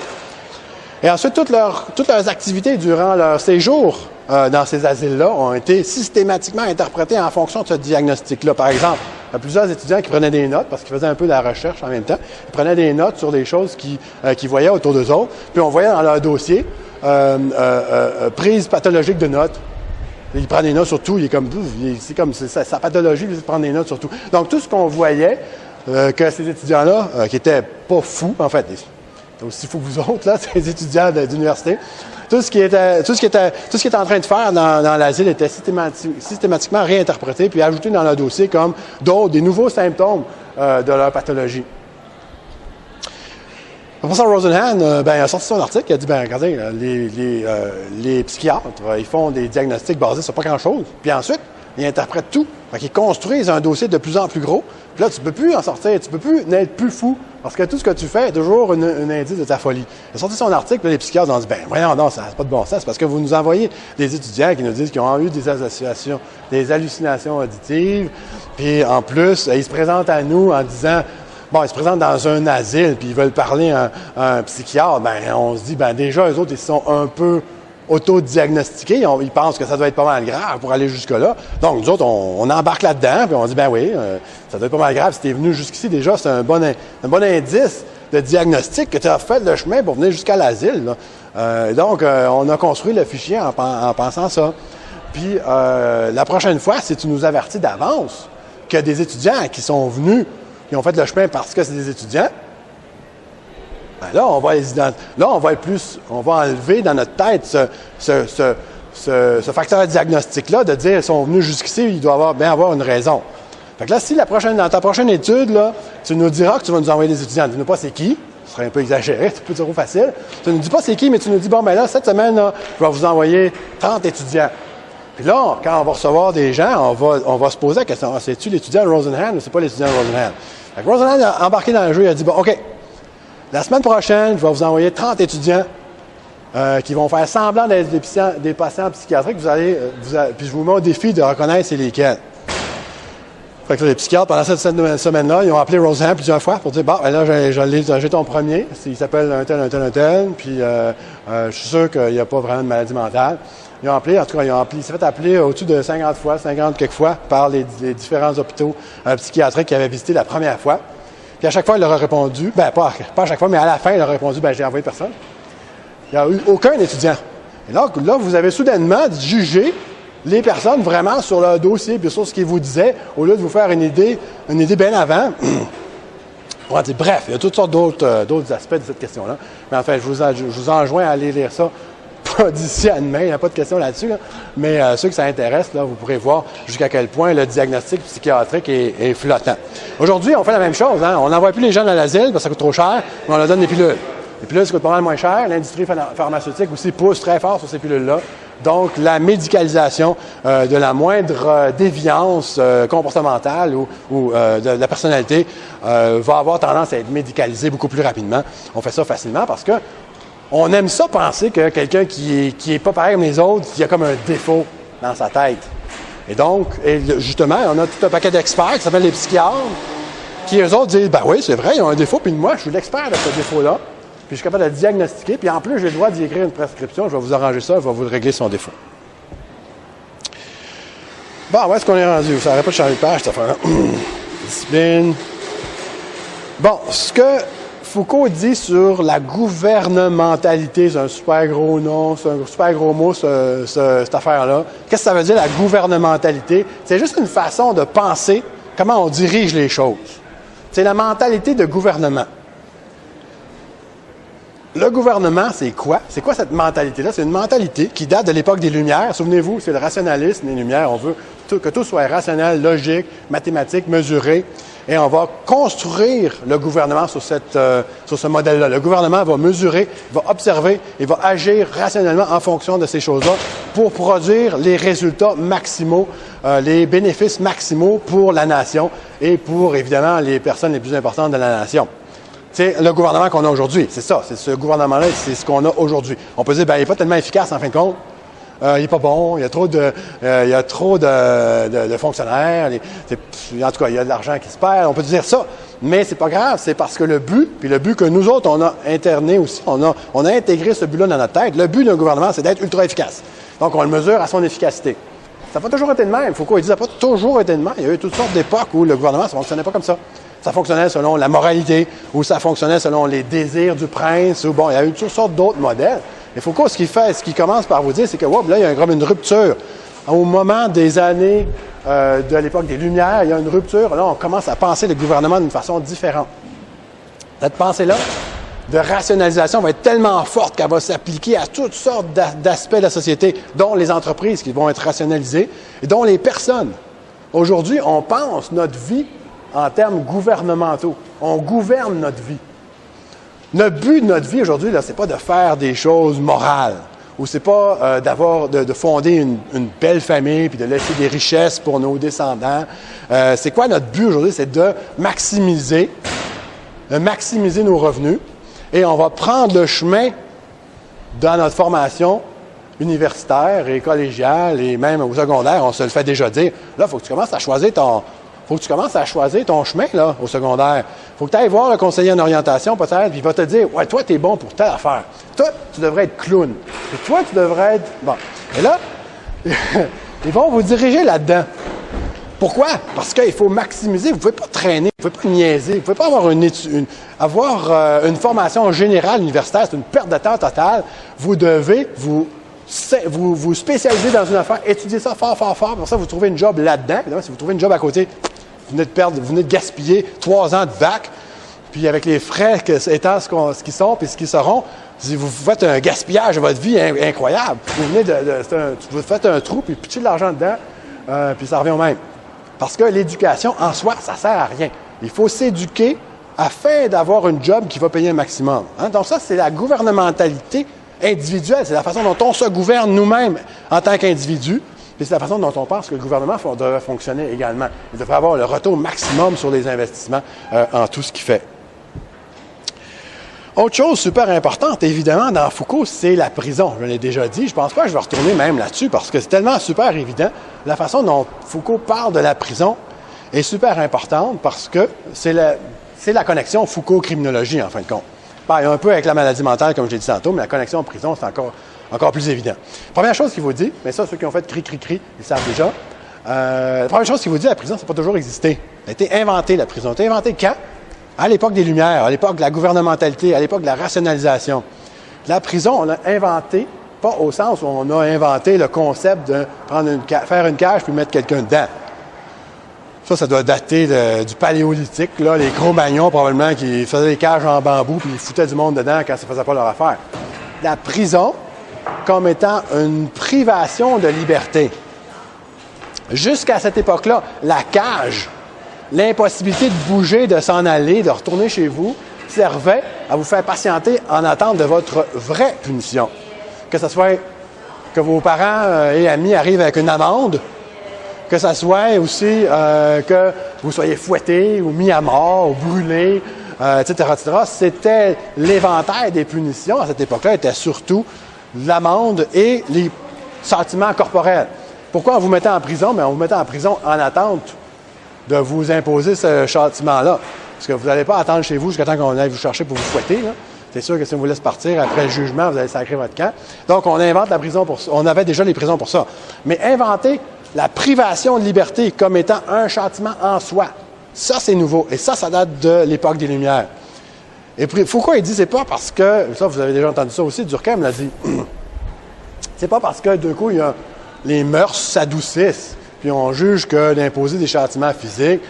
Et ensuite, toutes leurs activités durant leur séjour dans ces asiles-là ont été systématiquement interprétées en fonction de ce diagnostic-là. Par exemple, il y a plusieurs étudiants qui prenaient des notes, parce qu'ils faisaient un peu de la recherche en même temps. Ils prenaient des notes sur des choses qu'ils voyaient autour d'eux autres. Puis on voyait dans leur dossier prise pathologique de notes. Il prend des notes sur tout. Il est comme, c'est comme sa pathologie, il prend des notes sur tout. Donc, tout ce qu'on voyait, que ces étudiants-là, qui étaient pas fous, en fait, aussi fous que vous autres, là, ces étudiants d'université, tout ce qui était en train de faire dans l'asile était systématiquement réinterprété puis ajouté dans leur dossier comme des nouveaux symptômes de leur pathologie. Le professeur Rosenhan a sorti son article, il a dit, regardez, les psychiatres, ils font des diagnostics basés sur pas grand-chose, puis ensuite, ils interprètent tout. Fait qu'ils construisent un dossier de plus en plus gros. Puis là, tu ne peux plus en sortir, tu ne peux plus n'être plus fou. Parce que tout ce que tu fais est toujours un indice de ta folie. Il a sorti son article, puis les psychiatres ont dit, voyons, non, ça n'a pas de bon sens. C'est parce que vous nous envoyez des étudiants qui nous disent qu'ils ont eu des associations, des hallucinations auditives. Puis en plus, ils se présentent à nous en disant, ils se présentent dans un asile, puis ils veulent parler à un psychiatre. On se dit, déjà, eux autres, ils sont un peu auto-diagnostiqués, ils pensent que ça doit être pas mal grave pour aller jusque-là. Donc, nous autres, on embarque là-dedans, puis on dit, oui, ça doit être pas mal grave. Si tu es venu jusqu'ici, déjà, c'est un bon indice de diagnostic que tu as fait le chemin pour venir jusqu'à l'asile. Donc, on a construit le fichier en pensant ça. Puis, la prochaine fois, si tu nous avertis d'avance que des étudiants qui sont venus, qui ont fait le chemin parce que c'est des étudiants, là, on va enlever dans notre tête ce facteur diagnostic-là de dire, ils sont venus jusqu'ici, il doit bien avoir une raison. Fait que là, si dans ta prochaine étude, là, tu nous diras que tu vas nous envoyer des étudiants, dis-nous pas c'est qui, ce serait un peu exagéré, c'est un peu trop facile. Tu ne nous dis pas c'est qui, mais tu nous dis, là, cette semaine, là, je vais vous envoyer 30 étudiants. Puis là, quand on va recevoir des gens, on va se poser la question, c'est-tu l'étudiant Rosenhan ou c'est pas l'étudiant Rosenhan? Fait que Rosenhan a embarqué dans le jeu, il a dit, OK, la semaine prochaine, je vais vous envoyer 30 étudiants qui vont faire semblant d'être des patients psychiatriques. Puis je vous mets au défi de reconnaître c'est lesquels. Fait que les psychiatres, pendant cette semaine-là, ils ont appelé Rosenhan plusieurs fois pour dire, j'ai ton premier, il s'appelle un tel, puis je suis sûr qu'il n'y a pas vraiment de maladie mentale. Ils ont appelé, il s'est fait appeler au-dessus de 50 quelques fois par les différents hôpitaux psychiatriques qu'il avait visités la première fois. Puis à chaque fois, il leur a répondu, pas à chaque fois, mais à la fin, il leur a répondu, j'ai envoyé personne. Il n'y a eu aucun étudiant. Et là, vous avez soudainement jugé les personnes vraiment sur leur dossier, puis sur ce qu'ils vous disaient, au lieu de vous faire une idée bien avant. Bref, il y a toutes sortes d'autres aspects de cette question-là. Mais en fait, je vous enjoins à aller lire ça. Pas d'ici à demain, il n'y a pas de question là-dessus. Là. Mais ceux que ça intéresse, là, vous pourrez voir jusqu'à quel point le diagnostic psychiatrique est flottant. Aujourd'hui, on fait la même chose. On n'envoie plus les gens dans l'asile parce que ça coûte trop cher, mais on leur donne des pilules. Les pilules, ça coûte pas mal moins cher. L'industrie pharmaceutique aussi pousse très fort sur ces pilules-là. Donc, la médicalisation de la moindre déviance comportementale ou de la personnalité va avoir tendance à être médicalisée beaucoup plus rapidement. On fait ça facilement parce que on aime ça penser que quelqu'un qui est pas pareil comme les autres, il y a comme un défaut dans sa tête. Et donc, justement, on a tout un paquet d'experts qui s'appellent les psychiatres, qui eux autres disent, oui, c'est vrai, ils ont un défaut, puis moi, je suis l'expert de ce défaut-là, puis je suis capable de le diagnostiquer, puis en plus, j'ai le droit d'y écrire une prescription, je vais vous arranger ça, je vais vous régler son défaut. Où est-ce qu'on est rendu? Ça n'arrête pas de changer de page, cette affaire-là. Discipline. Ce que Foucault dit sur la gouvernementalité, c'est un super gros nom, c'est un super gros mot, cette affaire-là. Qu'est-ce que ça veut dire, la gouvernementalité? C'est juste une façon de penser comment on dirige les choses. C'est la mentalité de gouvernement. Le gouvernement, c'est quoi? C'est quoi cette mentalité-là? C'est une mentalité qui date de l'époque des Lumières. Souvenez-vous, c'est le rationalisme des Lumières. On veut que tout soit rationnel, logique, mathématique, mesuré. Et on va construire le gouvernement sur ce modèle-là. Le gouvernement va mesurer, va observer et va agir rationnellement en fonction de ces choses-là pour produire les résultats maximaux, les bénéfices maximaux pour la nation et pour, évidemment, les personnes les plus importantes de la nation. C'est le gouvernement qu'on a aujourd'hui. C'est ça. C'est ce gouvernement-là, c'est ce qu'on a aujourd'hui. On peut dire, ben, il n'est pas tellement efficace en fin de compte. Il n'est pas bon, il y a trop de fonctionnaires, en tout cas, il y a de l'argent qui se perd, on peut dire ça, mais c'est pas grave, c'est parce que le but que nous autres, on a interné aussi, on a intégré ce but-là dans notre tête, le but d'un gouvernement, c'est d'être ultra efficace. Donc, on le mesure à son efficacité. Ça n'a pas toujours été de même. Foucault, il dit, ça n'a pas toujours été de même. Il y a eu toutes sortes d'époques où le gouvernement, ça ne fonctionnait pas comme ça. Ça fonctionnait selon la moralité, ou ça fonctionnait selon les désirs du prince, ou bon, il y a eu toutes sortes d'autres modèles. Et Foucault, ce qu'il commence par vous dire, c'est que là, il y a comme une rupture. Au moment des années de l'époque des Lumières, il y a une rupture. Là, on commence à penser le gouvernement d'une façon différente. Cette pensée-là de rationalisation va être tellement forte qu'elle va s'appliquer à toutes sortes d'aspects de la société, dont les entreprises qui vont être rationalisées, et dont les personnes. Aujourd'hui, on pense notre vie en termes gouvernementaux. On gouverne notre vie. Le but de notre vie aujourd'hui, ce n'est pas de faire des choses morales, ou c'est pas de fonder une belle famille puis de laisser des richesses pour nos descendants. C'est quoi notre but aujourd'hui? C'est de maximiser nos revenus, et on va prendre le chemin dans notre formation universitaire et collégiale et même au secondaire, on se le fait déjà dire. Là, il faut que tu commences à choisir ton chemin là, au secondaire. Il faut que tu ailles voir le conseiller en orientation, peut-être, puis il va te dire, ouais, toi, tu es bon pour telle affaire. Toi, tu devrais être clown. Et toi, tu devrais être. Bon. Et là, ils vont vous diriger là-dedans. Pourquoi? Parce qu'il faut maximiser. Vous ne pouvez pas traîner, vous ne pouvez pas niaiser, vous ne pouvez pas avoir une formation générale universitaire, c'est une perte de temps totale. Vous devez vous spécialiser dans une affaire, étudier ça fort, pour ça, vous trouvez une job là-dedans. Évidemment, si vous trouvez une job à côté, vous venez de gaspiller 3 ans de bac, puis avec les frais étant ce qu'ils sont puis ce qu'ils seront, vous faites un gaspillage de votre vie incroyable. Vous faites un trou, puis pitchez de l'argent dedans, puis ça revient au même. Parce que l'éducation, en soi, ça ne sert à rien. Il faut s'éduquer afin d'avoir un job qui va payer un maximum. Hein? Donc ça, c'est la gouvernementalité individuelle. C'est la façon dont on se gouverne nous-mêmes en tant qu'individu. Puis c'est la façon dont on pense que le gouvernement devrait fonctionner également. Il devrait avoir le retour maximum sur les investissements en tout ce qu'il fait. Autre chose super importante, évidemment, dans Foucault, c'est la prison. Je l'ai déjà dit, je pense pas que je vais retourner même là-dessus parce que c'est tellement super évident. La façon dont Foucault parle de la prison est super importante parce que c'est la connexion Foucault-criminologie, en fin de compte. Pareil, un peu avec la maladie mentale, comme je l'ai dit tantôt, mais la connexion en prison, c'est encore plus évident. Première chose qu'il vous dit, mais ça, ceux qui ont fait cri, ils savent déjà. La première chose qu'il vous dit, la prison, ça n'a pas toujours existé. Elle a été inventée, la prison. Elle a été inventée quand? À l'époque des Lumières, à l'époque de la gouvernementalité, à l'époque de la rationalisation. La prison, on l'a inventée, pas au sens où on a inventé le concept de faire une cage puis mettre quelqu'un dedans. Ça doit dater du paléolithique, là, les Cro-Magnons probablement qui faisaient des cages en bambou puis ils foutaient du monde dedans quand ça ne faisait pas leur affaire. La prison comme étant une privation de liberté. Jusqu'à cette époque-là, la cage, l'impossibilité de bouger, de s'en aller, de retourner chez vous, servait à vous faire patienter en attente de votre vraie punition. Que ce soit que vos parents et amis arrivent avec une amende, que ce soit aussi que vous soyez fouetté ou mis à mort ou brûlé, etc., etc. C'était l'éventail des punitions à cette époque-là, était surtout l'amende et les sentiments corporels. Pourquoi on vous mettait en prison? Bien, on vous mettait en prison en attente de vous imposer ce châtiment-là. Parce que vous n'allez pas attendre chez vous jusqu'à temps qu'on aille vous chercher pour vous fouetter. Là. C'est sûr que si on vous laisse partir, après le jugement, vous allez sacrer votre camp. Donc, on invente la prison pour ça. On avait déjà les prisons pour ça. Mais inventer la privation de liberté comme étant un châtiment en soi, ça, c'est nouveau. Et ça date de l'époque des Lumières. Et puis, Foucault, il dit, c'est pas parce que, ça, vous avez déjà entendu ça aussi, Durkheim l'a dit, c'est pas parce que, d'un coup, les mœurs s'adoucissent, puis on juge que d'imposer des châtiments physiques,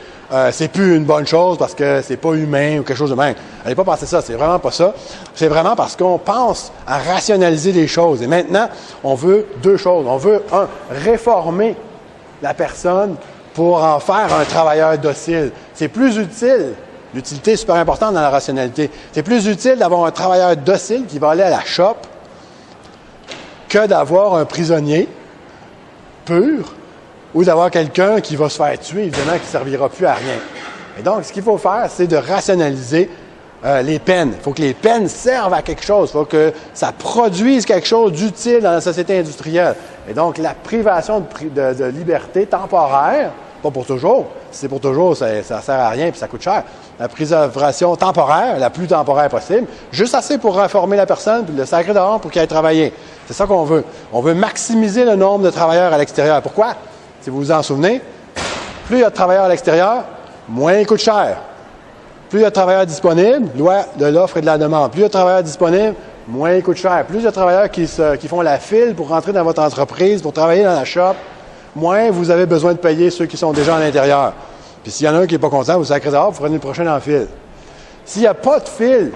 c'est plus une bonne chose parce que c'est pas humain ou quelque chose de même. Allez pas penser ça, c'est vraiment pas ça. C'est vraiment parce qu'on pense à rationaliser les choses. Et maintenant, on veut deux choses. On veut, réformer la personne pour en faire un travailleur docile. C'est plus utile, l'utilité est super importante dans la rationalité, c'est plus utile d'avoir un travailleur docile qui va aller à la shop que d'avoir un prisonnier pur ou d'avoir quelqu'un qui va se faire tuer, évidemment, qui ne servira plus à rien. Et donc, ce qu'il faut faire, c'est de rationaliser les peines. Il faut que les peines servent à quelque chose. Il faut que ça produise quelque chose d'utile dans la société industrielle. Et donc, la privation de liberté temporaire, pas pour toujours, si c'est pour toujours, ça ne sert à rien et ça coûte cher. La privation temporaire, la plus temporaire possible, juste assez pour reformer la personne puis le sacrer dehors pour qu'il aille travailler. C'est ça qu'on veut. On veut maximiser le nombre de travailleurs à l'extérieur. Pourquoi? Si vous vous en souvenez, plus il y a de travailleurs à l'extérieur, moins il coûte cher. Plus il y a de travailleurs disponibles, loi de l'offre et de la demande. Plus il y a de travailleurs disponibles, moins il coûte cher. Plus il y a de travailleurs qui font la file pour rentrer dans votre entreprise, pour travailler dans la shop, moins vous avez besoin de payer ceux qui sont déjà à l'intérieur. Puis s'il y en a un qui n'est pas content, vous sacrez dehors, vous prenez le prochain en file. S'il n'y a pas de file,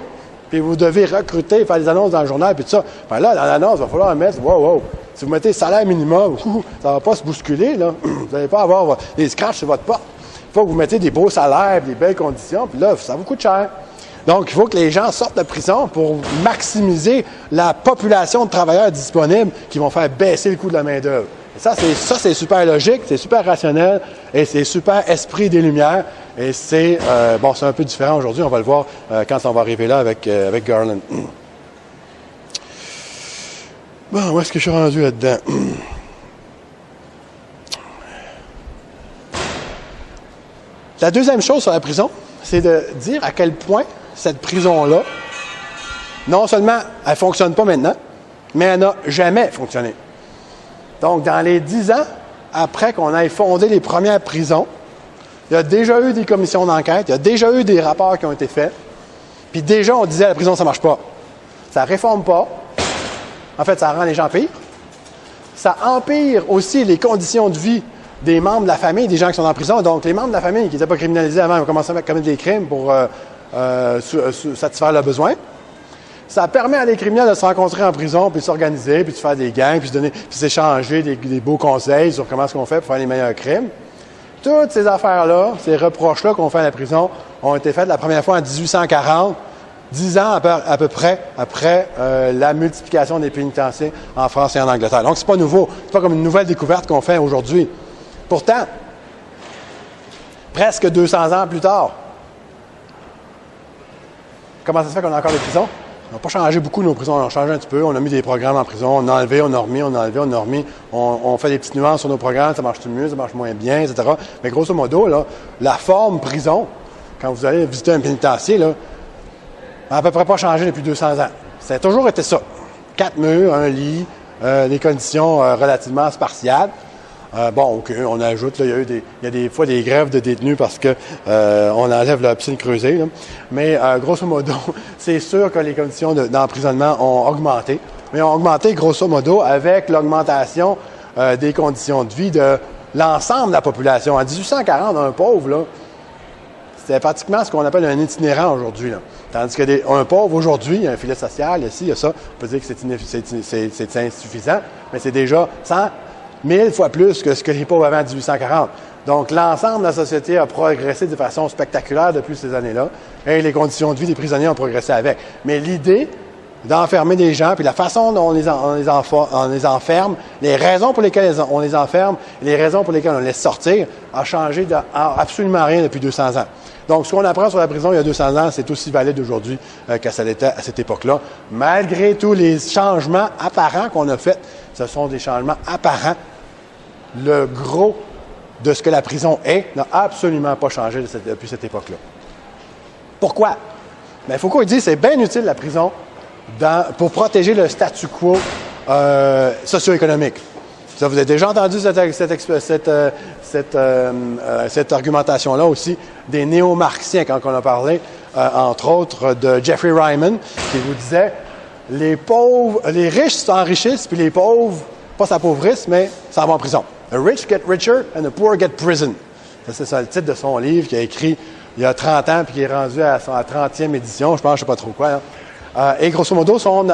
puis vous devez recruter, faire des annonces dans le journal, puis tout ça, bien là, dans l'annonce, il va falloir mettre, wow, si vous mettez salaire minimum, ça ne va pas se bousculer, là. Vous n'allez pas avoir des scratchs sur votre porte. Il faut que vous mettez des beaux salaires, des belles conditions, puis là, ça vous coûte cher. Donc, il faut que les gens sortent de prison pour maximiser la population de travailleurs disponibles qui vont faire baisser le coût de la main-d'œuvre. Ça, c'est super logique, c'est super rationnel et c'est super esprit des Lumières. Et c'est c'est un peu différent aujourd'hui, on va le voir quand on va arriver là avec Garland. Bon, où est-ce que je suis rendu là-dedans? La deuxième chose sur la prison, c'est de dire à quel point cette prison-là, non seulement elle ne fonctionne pas maintenant, mais elle n'a jamais fonctionné. Donc, dans les 10 ans après qu'on ait fondé les premières prisons, il y a déjà eu des commissions d'enquête, il y a déjà eu des rapports qui ont été faits, puis déjà on disait à la prison, ça ne marche pas. Ça ne réforme pas. En fait, ça rend les gens pires. Ça empire aussi les conditions de vie des membres de la famille, des gens qui sont en prison. Donc, les membres de la famille qui n'étaient pas criminalisés avant, ils ont commencé à commettre des crimes pour satisfaire leurs besoins. Ça permet à des criminels de se rencontrer en prison, puis de s'organiser, puis de faire des gangs, puis de s'échanger des beaux conseils sur comment est-ce qu'on fait pour faire les meilleurs crimes. Toutes ces affaires-là, ces reproches-là qu'on fait à la prison, ont été faites la première fois en 1840, 10 ans à peu près après la multiplication des pénitenciers en France et en Angleterre. Donc, c'est pas nouveau. C'est pas comme une nouvelle découverte qu'on fait aujourd'hui. Pourtant, presque 200 ans plus tard, comment ça se fait qu'on a encore des prisons? On n'a pas changé beaucoup nos prisons, on a changé un petit peu, on a mis des programmes en prison, on a enlevé, on a remis, on a enlevé, on a remis, on fait des petites nuances sur nos programmes, ça marche-tu mieux, ça marche moins bien, etc. Mais grosso modo, là, la forme prison, quand vous allez visiter un pénitencier, là, n'a à peu près pas changé depuis 200 ans. Ça a toujours été ça. 4 murs, un lit, des conditions relativement spartiates. OK, on ajoute, là, il y a des fois des grèves de détenus parce que on enlève la piscine creusée. Là. Mais grosso modo, c'est sûr que les conditions d'emprisonnement ont augmenté. Mais ont augmenté grosso modo avec l'augmentation des conditions de vie de l'ensemble de la population. En 1840, un pauvre, là, c'était pratiquement ce qu'on appelle un itinérant aujourd'hui. Là. Tandis qu'un pauvre aujourd'hui, il y a un filet social, il y a ci, il y a ça. On peut dire que c'est insuffisant, mais c'est déjà 1000 fois plus que ce que les pauvres avaient en 1840. Donc, l'ensemble de la société a progressé de façon spectaculaire depuis ces années-là, et les conditions de vie des prisonniers ont progressé avec. Mais l'idée d'enfermer des gens, puis la façon dont on les enferme, les raisons pour lesquelles on les enferme, et les raisons pour lesquelles on les laisse sortir, a changé absolument rien depuis 200 ans. Donc, ce qu'on apprend sur la prison il y a 200 ans, c'est aussi valide aujourd'hui que ça l'était à cette époque-là. Malgré tous les changements apparents qu'on a faits, ce sont des changements apparents. Le gros de ce que la prison est n'a absolument pas changé depuis cette époque-là. Pourquoi? Bien, Foucault dit que c'est bien utile la prison pour protéger le statu quo socio-économique. Ça, vous avez déjà entendu cette argumentation-là aussi des néo-marxiens quand on a parlé, entre autres, de Jeffrey Ryman, qui vous disait les riches s'enrichissent, puis les pauvres, pas s'appauvrissent, mais s'en vont en prison. The rich get richer and the poor get prison. C'est ça le titre de son livre qu'il a écrit il y a 30 ans, puis qui est rendu à sa 30e édition, je pense, je ne sais pas trop quoi. Et grosso modo, son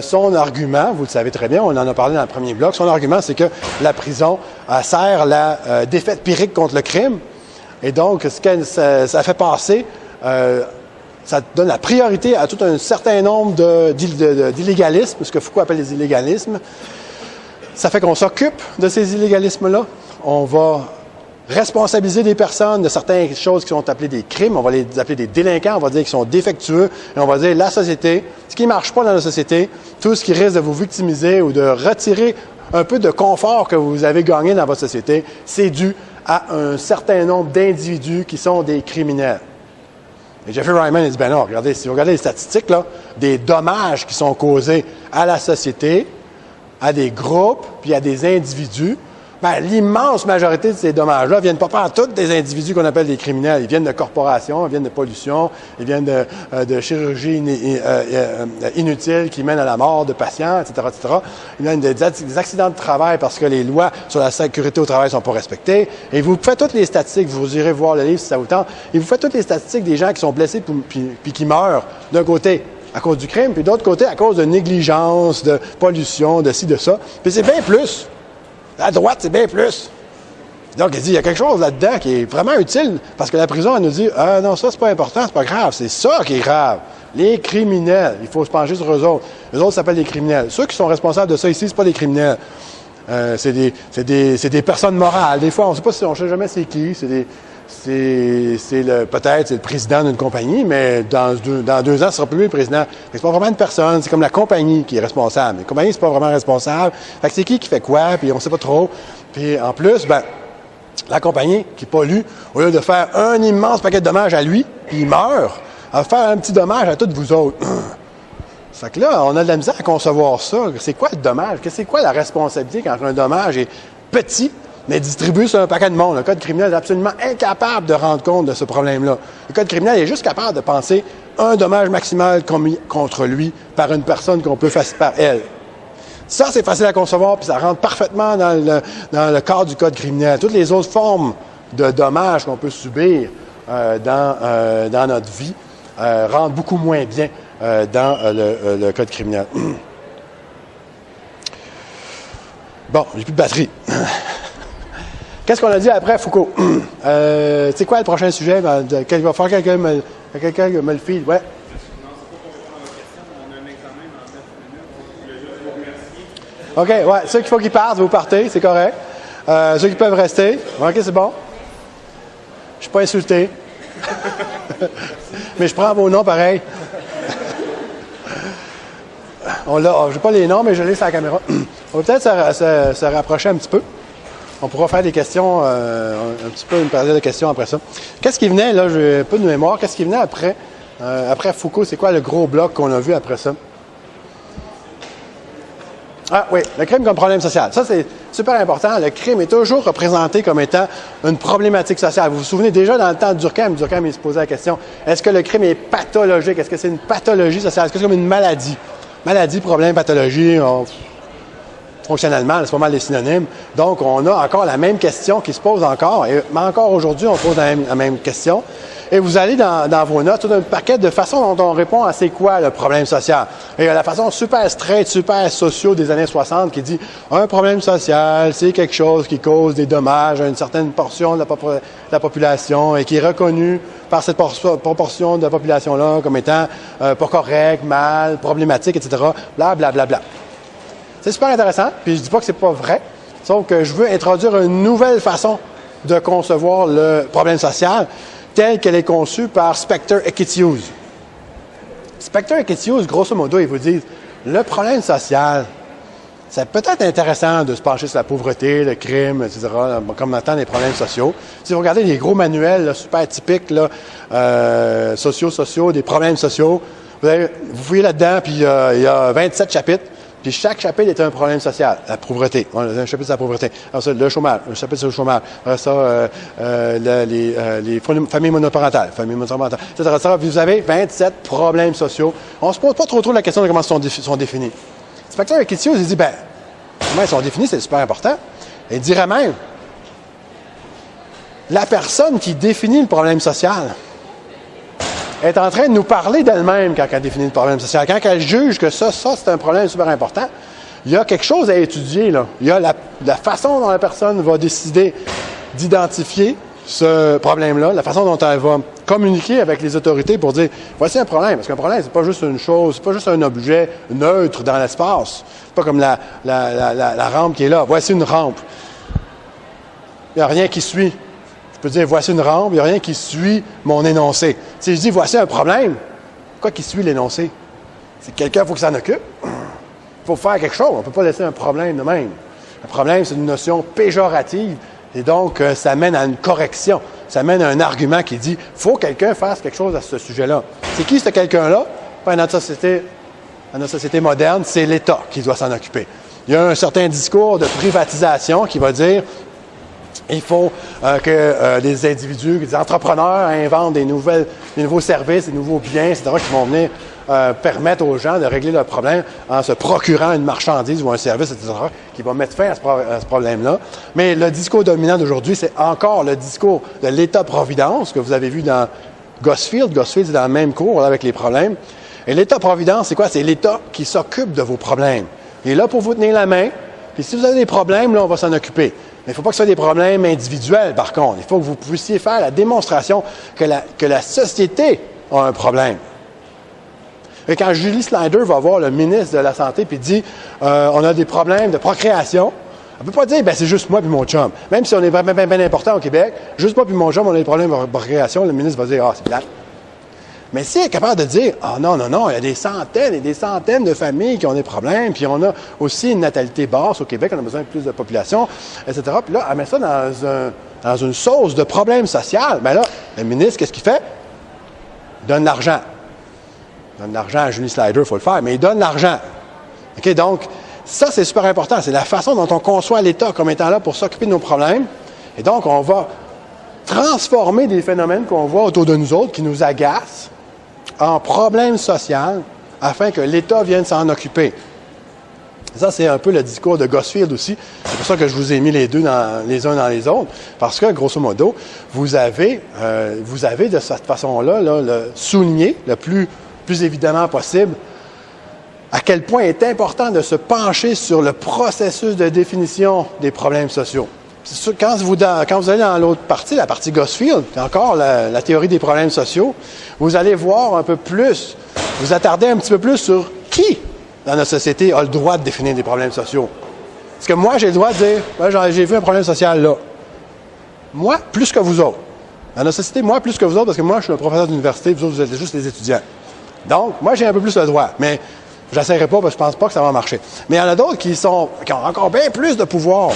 son argument, vous le savez très bien, on en a parlé dans le premier bloc, son argument, c'est que la prison sert la défaite pyrrhique contre le crime. Et donc, ça fait passer, ça donne la priorité à tout un certain nombre d'illégalismes, ce que Foucault appelle les illégalismes. Ça fait qu'on s'occupe de ces illégalismes-là. On va responsabiliser des personnes de certaines choses qui sont appelées des crimes. On va les appeler des délinquants. On va dire qu'ils sont défectueux. Et on va dire la société, ce qui ne marche pas dans la société, tout ce qui risque de vous victimiser ou de retirer un peu de confort que vous avez gagné dans votre société, c'est dû à un certain nombre d'individus qui sont des criminels. Et Jeffrey Ryman a dit, ben non, regardez, si vous regardez les statistiques, là, des dommages qui sont causés à la société, à des groupes, puis à des individus, ben, l'immense majorité de ces dommages-là viennent pas par tous des individus qu'on appelle des criminels. Ils viennent de corporations, ils viennent de pollution, ils viennent de chirurgie inutile qui mène à la mort de patients, etc., etc. Ils viennent des accidents de travail parce que les lois sur la sécurité au travail sont pas respectées. Et vous faites toutes les statistiques, vous irez voir le livre si ça vous tente, et vous faites toutes les statistiques des gens qui sont blessés puis qui meurent d'un côté à cause du crime, puis de l'autre côté à cause de négligence, de pollution, de ci, de ça. Puis c'est bien plus. À droite, c'est bien plus. Donc, il dit, il y a quelque chose là-dedans qui est vraiment utile, parce que la prison, elle nous dit, ah non, ça, c'est pas important, c'est pas grave, c'est ça qui est grave. Les criminels, il faut se pencher sur eux autres. Eux autres s'appellent les criminels. Ceux qui sont responsables de ça ici, c'est pas des criminels. C'est des personnes morales. Des fois, on ne sait jamais c'est qui. Peut-être c'est le président d'une compagnie, mais dans 2 ans, ce sera plus lui le président. C'est pas vraiment une personne, c'est comme la compagnie qui est responsable. La compagnie, c'est pas vraiment responsable. Fait que c'est qui fait quoi, puis on sait pas trop. Puis en plus, ben, la compagnie qui pollue, au lieu de faire un immense paquet de dommages à lui, puis il meurt, elle va faire un petit dommage à toutes vous autres. Fait que là, on a de la misère à concevoir ça. C'est quoi le dommage? C'est quoi la responsabilité quand un dommage est petit, mais distribué sur un paquet de monde? Le code criminel est absolument incapable de rendre compte de ce problème-là. Le code criminel est juste capable de penser un dommage maximal commis contre lui par une personne qu'on peut faire par elle. Ça, c'est facile à concevoir, puis ça rentre parfaitement dans le cadre du code criminel. Toutes les autres formes de dommages qu'on peut subir dans notre vie rentrent beaucoup moins bien dans le code criminel. Bon, j'ai plus de batterie. Qu'est-ce qu'on a dit après Foucault? C'est quoi le prochain sujet? Il va falloir que quelqu'un me le file. Ouais. OK, ouais. Ceux qu'il faut qu'ils partent, vous partez, c'est correct. Ceux qui peuvent rester. OK, c'est bon. Je suis pas insulté. Mais je prends vos noms pareil. Je n'ai pas les noms, mais je l'ai sur la caméra. On va peut-être se rapprocher un petit peu. On pourra faire des questions, un petit peu une période de questions après ça. Qu'est-ce qui venait, là, j'ai un peu de mémoire, qu'est-ce qui venait après Foucault? C'est quoi le gros bloc qu'on a vu après ça? Ah oui, le crime comme problème social. Ça, c'est super important. Le crime est toujours représenté comme étant une problématique sociale. Vous vous souvenez déjà dans le temps de Durkheim, il se posait la question, est-ce que le crime est pathologique? Est-ce que c'est une pathologie sociale? Est-ce que c'est comme une maladie? Maladie, problème, pathologie, fonctionnellement, c'est pas mal des synonymes. Donc, on a encore la même question qui se pose encore. Mais encore aujourd'hui, on pose la même question. Et vous allez dans vos notes, tout un paquet de façons dont on répond à c'est quoi le problème social. Et il y a la façon super straight, super sociaux des années 60 qui dit un problème social, c'est quelque chose qui cause des dommages à une certaine portion de la population et qui est reconnu par cette proportion de la population-là comme étant pas correct, mal, problématique, etc. Bla, bla, bla, bla. C'est super intéressant, puis je dis pas que c'est pas vrai, sauf que je veux introduire une nouvelle façon de concevoir le problème social telle qu'elle est conçue par Specter et Kittius. Specter et Kittius, grosso modo, ils vous disent, le problème social, c'est peut-être intéressant de se pencher sur la pauvreté, le crime, etc., comme maintenant les problèmes sociaux. Si vous regardez les gros manuels là, super typiques, là, sociaux, des problèmes sociaux, vous fouillez là-dedans, puis il y a 27 chapitres. Puis chaque chapitre est un problème social. La pauvreté. On a un chapitre sur la pauvreté. Alors ça, le chômage. Un chapitre sur le chômage. Alors ça, les familles monoparentales. Etc. Vous avez 27 problèmes sociaux. On ne se pose pas trop la question de comment ils sont définis. Specter et Kittius, il dit, comment ils sont définis, c'est super important. Il dirait même, la personne qui définit le problème social est en train de nous parler d'elle-même quand elle définit le problème social. Quand elle juge que ça c'est un problème super important, il y a quelque chose à étudier, là. Il y a la façon dont la personne va décider d'identifier ce problème-là, la façon dont elle va communiquer avec les autorités pour dire « voici un problème ». Parce qu'un problème, c'est pas juste une chose, c'est pas juste un objet neutre dans l'espace. C'est pas comme la rampe qui est là. Voici une rampe. Il n'y a rien qui suit. Je peux dire « voici une rampe », il n'y a rien qui suit mon énoncé. Si je dis « voici un problème », quoi qui suit l'énoncé? C'est que quelqu'un, il faut qu'il s'en occupe. Il faut faire quelque chose. On ne peut pas laisser un problème de même. Un problème, c'est une notion péjorative. Et donc, ça mène à une correction. Ça mène à un argument qui dit « faut que quelqu'un fasse quelque chose à ce sujet-là ». C'est qui ce quelqu'un-là? Dans notre société moderne, c'est l'État qui doit s'en occuper. Il y a un certain discours de privatisation qui va dire il faut que des individus, des entrepreneurs inventent des nouveaux services, des nouveaux biens, etc., qui vont venir permettre aux gens de régler leurs problèmes en se procurant une marchandise ou un service, etc., qui va mettre fin à ce problème-là. Mais le discours dominant d'aujourd'hui, c'est encore le discours de l'État-providence que vous avez vu dans Gosfield. Gosfield, c'est dans le même cours là, avec les problèmes. Et l'État-providence, c'est quoi? C'est l'État qui s'occupe de vos problèmes. Il est là pour vous tenir la main. Puis si vous avez des problèmes, là, on va s'en occuper. Mais il ne faut pas que ce soit des problèmes individuels, par contre. Il faut que vous puissiez faire la démonstration que la société a un problème. Et quand Julie Snyder va voir le ministre de la Santé et dit on a des problèmes de procréation, elle ne peut pas dire c'est juste moi et mon chum. Même si on est bien important au Québec, juste moi et mon chum, on a des problèmes de procréation, le ministre va dire c'est plate. Mais si elle est capable de dire non, il y a des centaines et des centaines de familles qui ont des problèmes, puis on a aussi une natalité basse au Québec, on a besoin de plus de population, etc. Puis là, elle met ça dans une sauce de problème social. Bien là, le ministre, qu'est-ce qu'il fait? Il donne l'argent. Il donne l'argent à Julie Snyder, il faut le faire, mais il donne l'argent. OK, donc, ça, c'est super important. C'est la façon dont on conçoit l'État comme étant là pour s'occuper de nos problèmes. Et donc, on va transformer des phénomènes qu'on voit autour de nous autres qui nous agacent en problèmes sociaux afin que l'État vienne s'en occuper. Ça, c'est un peu le discours de Gosfield aussi. C'est pour ça que je vous ai mis les deux les uns dans les autres, parce que, grosso modo, vous avez de cette façon-là le souligner le plus évidemment possible à quel point il est important de se pencher sur le processus de définition des problèmes sociaux. C'est sûr, quand vous allez dans l'autre partie, la partie Gosfield, encore la théorie des problèmes sociaux, vous allez voir un peu plus, vous attarder un petit peu plus sur qui dans notre société a le droit de définir des problèmes sociaux. Parce que moi, j'ai le droit de dire, j'ai vu un problème social là. Moi, plus que vous autres. Dans notre société, moi, plus que vous autres, parce que moi, je suis un professeur d'université, vous autres, vous êtes juste les étudiants. Donc, moi, j'ai un peu plus le droit, mais je n'essaierai pas parce que je ne pense pas que ça va marcher. Mais il y en a d'autres qui ont encore bien plus de pouvoir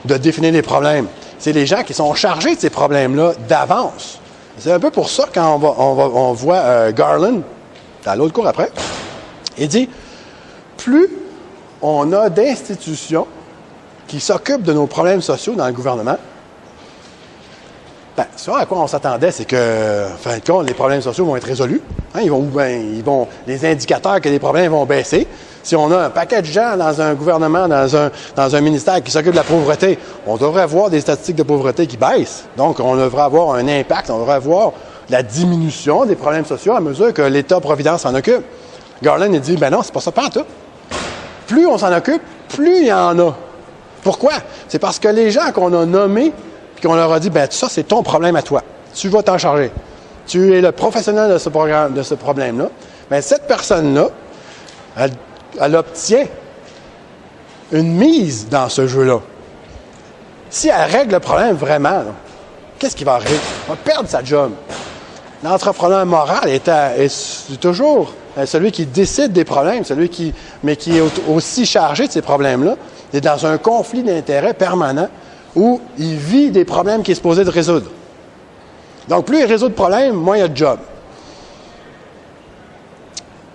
de définir les problèmes. C'est les gens qui sont chargés de ces problèmes-là d'avance. C'est un peu pour ça quand on voit Garland, dans l'autre cours après, il dit, plus on a d'institutions qui s'occupent de nos problèmes sociaux dans le gouvernement, ce à quoi on s'attendait, c'est que, en fin de compte, les problèmes sociaux vont être résolus. Hein, les indicateurs que les problèmes vont baisser. Si on a un paquet de gens dans un gouvernement, dans un ministère qui s'occupe de la pauvreté, on devrait avoir des statistiques de pauvreté qui baissent. Donc, on devrait avoir un impact, on devrait avoir la diminution des problèmes sociaux à mesure que l'État-providence s'en occupe. Garland, il dit, non, c'est pas ça, pas en tout. Plus on s'en occupe, plus il y en a. Pourquoi? C'est parce que les gens qu'on a nommés, puis qu'on leur a dit, ça, c'est ton problème à toi. Tu vas t'en charger. Tu es le professionnel de ce problème-là. Bien, cette personne-là, elle obtient une mise dans ce jeu-là. Si elle règle le problème vraiment, qu'est-ce qui va arriver? Elle va perdre sa job. L'entrepreneur moral est toujours celui qui décide des problèmes, mais qui est aussi chargé de ces problèmes-là. Il est dans un conflit d'intérêts permanent où il vit des problèmes qu'il est supposé de résoudre. Donc, plus il résout de problèmes, moins il y a de job.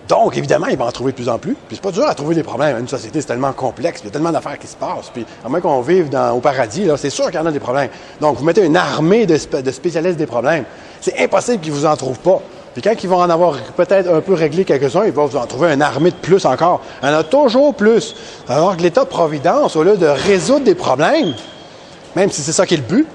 Donc, évidemment, il va en trouver de plus en plus. Puis c'est pas dur à trouver des problèmes. Une société, c'est tellement complexe, il y a tellement d'affaires qui se passent. Puis, à moins qu'on vive au paradis, là, c'est sûr qu'il y en a des problèmes. Donc, vous mettez une armée de spécialistes des problèmes. C'est impossible qu'ils ne vous en trouvent pas. Puis quand ils vont en avoir peut-être un peu réglé quelques-uns, ils vont vous en trouver une armée de plus encore. Il y en a toujours plus. Alors que l'État-providence, au lieu de résoudre des problèmes, même si c'est ça qui est le but,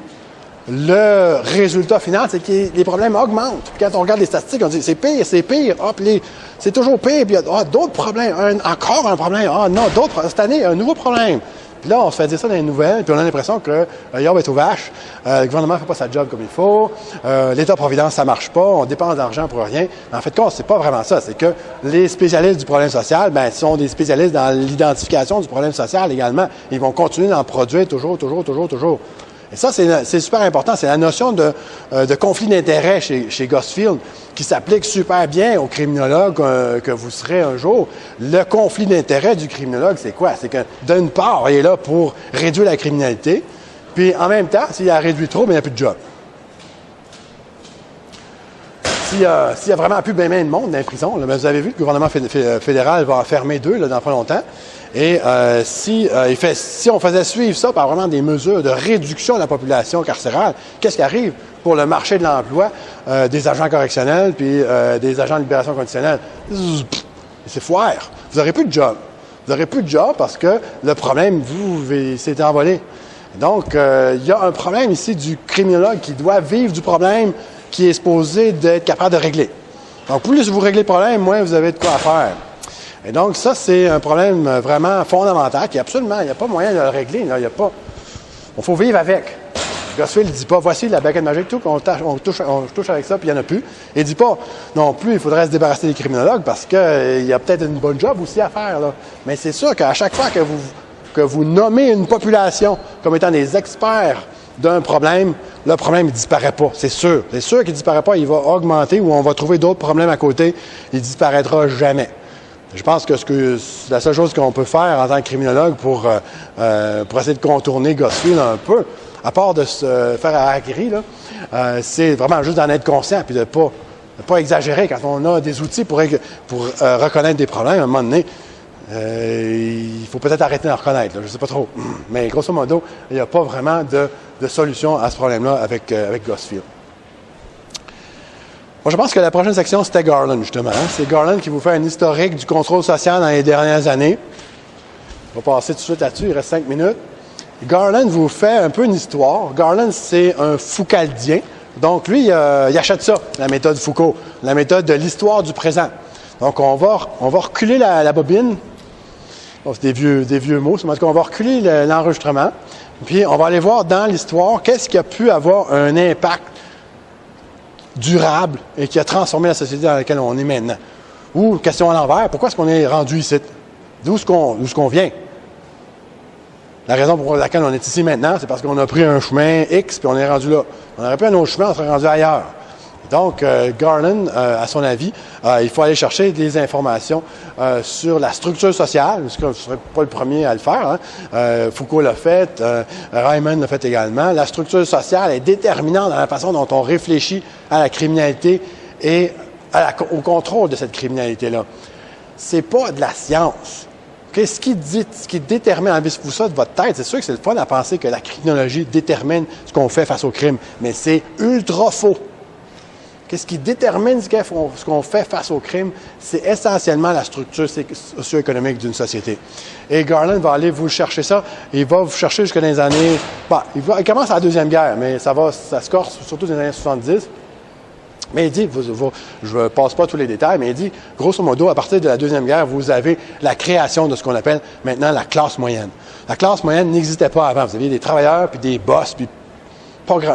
le résultat final, c'est que les problèmes augmentent. Puis quand on regarde les statistiques, on dit c'est pire, ah, puis c'est toujours pire, puis il y a d'autres problèmes, encore un problème, ah non, cette année, un nouveau problème. Puis là, on se fait dire ça dans les nouvelles, puis on a l'impression que Yob est aux vaches, le gouvernement ne fait pas sa job comme il faut, l'État-providence, ça marche pas, on dépense d'argent pour rien. En fait, c'est pas vraiment ça. C'est que les spécialistes du problème social, ben, sont des spécialistes dans l'identification du problème social également. Ils vont continuer d'en produire toujours. Et ça, c'est super important. C'est la notion de conflit d'intérêt chez Gosfield qui s'applique super bien aux criminologues que vous serez un jour. Le conflit d'intérêt du criminologue, c'est quoi? C'est que, d'une part, il est là pour réduire la criminalité, puis en même temps, s'il a réduit trop, bien, il n'y a plus de job. S'il y a vraiment plus bien de monde dans les prisons, là, vous avez vu, le gouvernement fédéral va en fermer 2 là, dans pas longtemps. Et si on faisait suivre ça par vraiment des mesures de réduction de la population carcérale, qu'est-ce qui arrive pour le marché de l'emploi des agents correctionnels puis des agents de libération conditionnelle? C'est foire. Vous n'aurez plus de job. Vous n'aurez plus de job parce que le problème, s'est envolé. Donc, il y a un problème ici du criminologue qui doit vivre du problème qui est supposé d'être capable de régler. Donc, plus vous réglez le problème, moins vous avez de quoi faire. Et donc, ça, c'est un problème vraiment fondamental qui, absolument, il n'y a pas moyen de le régler. Là, il faut vivre avec. Gosfield ne dit pas, voici la baguette magique, tout, on touche avec ça, puis il n'y en a plus. Il ne dit pas, non plus, il faudrait se débarrasser des criminologues parce qu'il y a peut-être une bonne job aussi à faire. Là. Mais c'est sûr qu'à chaque fois que vous nommez une population comme étant des experts d'un problème, le problème ne disparaît pas, c'est sûr. C'est sûr qu'il ne disparaît pas, il va augmenter ou on va trouver d'autres problèmes à côté, il ne disparaîtra jamais. Je pense que la seule chose qu'on peut faire en tant que criminologue pour essayer de contourner Gosfield un peu, à part de se faire harakiri, c'est vraiment juste d'en être conscient et de ne pas exagérer quand on a des outils pour reconnaître des problèmes. À un moment donné, il faut peut-être arrêter d'en reconnaître, là, je ne sais pas trop. Mais grosso modo, il n'y a pas vraiment de solution à ce problème-là avec Gosfield. Moi, je pense que la prochaine section, c'était Garland, justement. Hein? C'est Garland qui vous fait un historique du contrôle social dans les dernières années. On va passer tout de suite là-dessus, il reste 5 minutes. Garland vous fait un peu une histoire. Garland, c'est un Foucaldien. Donc, lui, il achète ça, la méthode Foucault, la méthode de l'histoire du présent. Donc, on va reculer la bobine. Bon, c'est des vieux mots. En tout cas, on va reculer l'enregistrement. Puis, on va aller voir dans l'histoire qu'est-ce qui a pu avoir un impact durable et qui a transformé la société dans laquelle on est maintenant. Ou, question à l'envers, pourquoi est-ce qu'on est rendu ici? D'où est-ce qu'on vient? La raison pour laquelle on est ici maintenant, c'est parce qu'on a pris un chemin X puis on est rendu là. On aurait pris un autre chemin, on serait rendu ailleurs. Donc, Garland, à son avis, il faut aller chercher des informations sur la structure sociale, parce que je ne serais pas le premier à le faire. Hein. Foucault l'a fait, Reimann l'a fait également. La structure sociale est déterminante dans la façon dont on réfléchit à la criminalité et au contrôle de cette criminalité-là. C'est pas de la science. Okay? Ce qui détermine, enlevez-vous ça de votre tête, c'est sûr que c'est le fun à penser que la criminologie détermine ce qu'on fait face au crime, mais c'est ultra faux. Qu'est-ce qui détermine ce qu'on fait face au crime? C'est essentiellement la structure socio-économique d'une société. Et Garland va aller vous chercher ça. Il va vous chercher jusqu'à les années... il commence à la Deuxième Guerre, mais ça se corse surtout dans les années 70. Mais il dit, je ne passe pas tous les détails, mais il dit, grosso modo, à partir de la Deuxième Guerre, vous avez la création de ce qu'on appelle maintenant la classe moyenne. La classe moyenne n'existait pas avant. Vous aviez des travailleurs, puis des boss, puis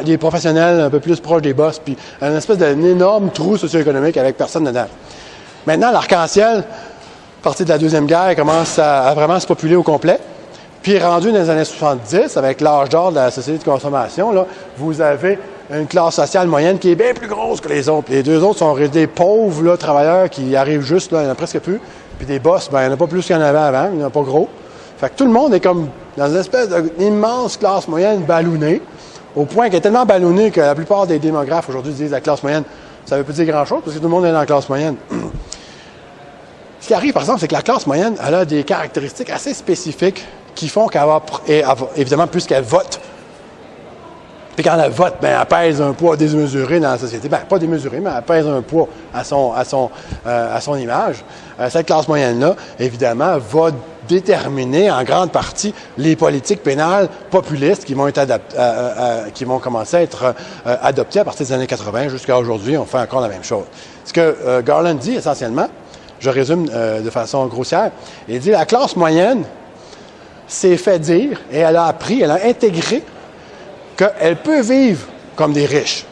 des professionnels un peu plus proches des boss, puis une espèce d'un énorme trou socio-économique avec personne dedans. Maintenant, l'arc-en-ciel, à partir de la Deuxième Guerre, commence à vraiment se populer au complet. Puis rendu dans les années 70, avec l'âge d'or de la société de consommation, là, vous avez une classe sociale moyenne qui est bien plus grosse que les autres. Les deux autres sont des pauvres là, travailleurs qui arrivent juste, là, il n'y en a presque plus. Puis des boss, il n'y en a pas plus qu'il y en avait avant, il n'y en a pas gros. Fait que tout le monde est comme dans une espèce d'immense classe moyenne ballonnée, au point qu'elle est tellement ballonnée que la plupart des démographes aujourd'hui disent la classe moyenne, ça ne veut pas dire grand-chose parce que tout le monde est dans la classe moyenne. Ce qui arrive, par exemple, c'est que la classe moyenne, elle a des caractéristiques assez spécifiques qui font qu'elle va, évidemment, puisqu'elle vote Puis quand elle vote, bien, elle pèse un poids démesuré dans la société. Bien, pas démesuré, mais elle pèse un poids à son image. Cette classe moyenne-là, évidemment, va déterminer en grande partie les politiques pénales populistes qui vont commencer à être adoptées à partir des années 80 jusqu'à aujourd'hui. On fait encore la même chose. Ce que Garland dit essentiellement, je résume de façon grossière, il dit la classe moyenne s'est fait dire et elle a appris, elle a intégré qu'elle peut vivre comme des riches.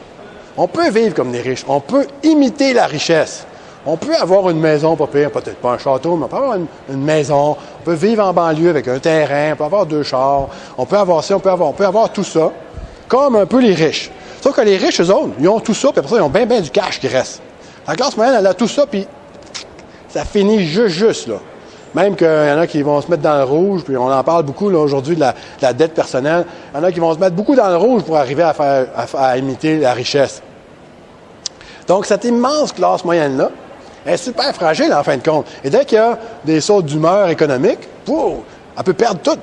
On peut vivre comme des riches. On peut imiter la richesse. On peut avoir une maison, pas pire, peut-être pas un château, mais on peut avoir une maison. On peut vivre en banlieue avec un terrain, on peut avoir 2 chars. On peut avoir ça, on peut avoir tout ça, comme un peu les riches. Sauf que les riches, eux autres, ils ont tout ça, puis après ça, ils ont bien du cash qui reste. La classe moyenne, elle a tout ça, puis ça finit juste, là. Même qu'il y en a qui vont se mettre dans le rouge, puis on en parle beaucoup là, aujourd'hui de la dette personnelle. Il y en a qui vont se mettre beaucoup dans le rouge pour arriver à imiter la richesse. Donc, cette immense classe moyenne-là est super fragile en fin de compte. Et dès qu'il y a des sautes d'humeur économique, elle peut perdre tout.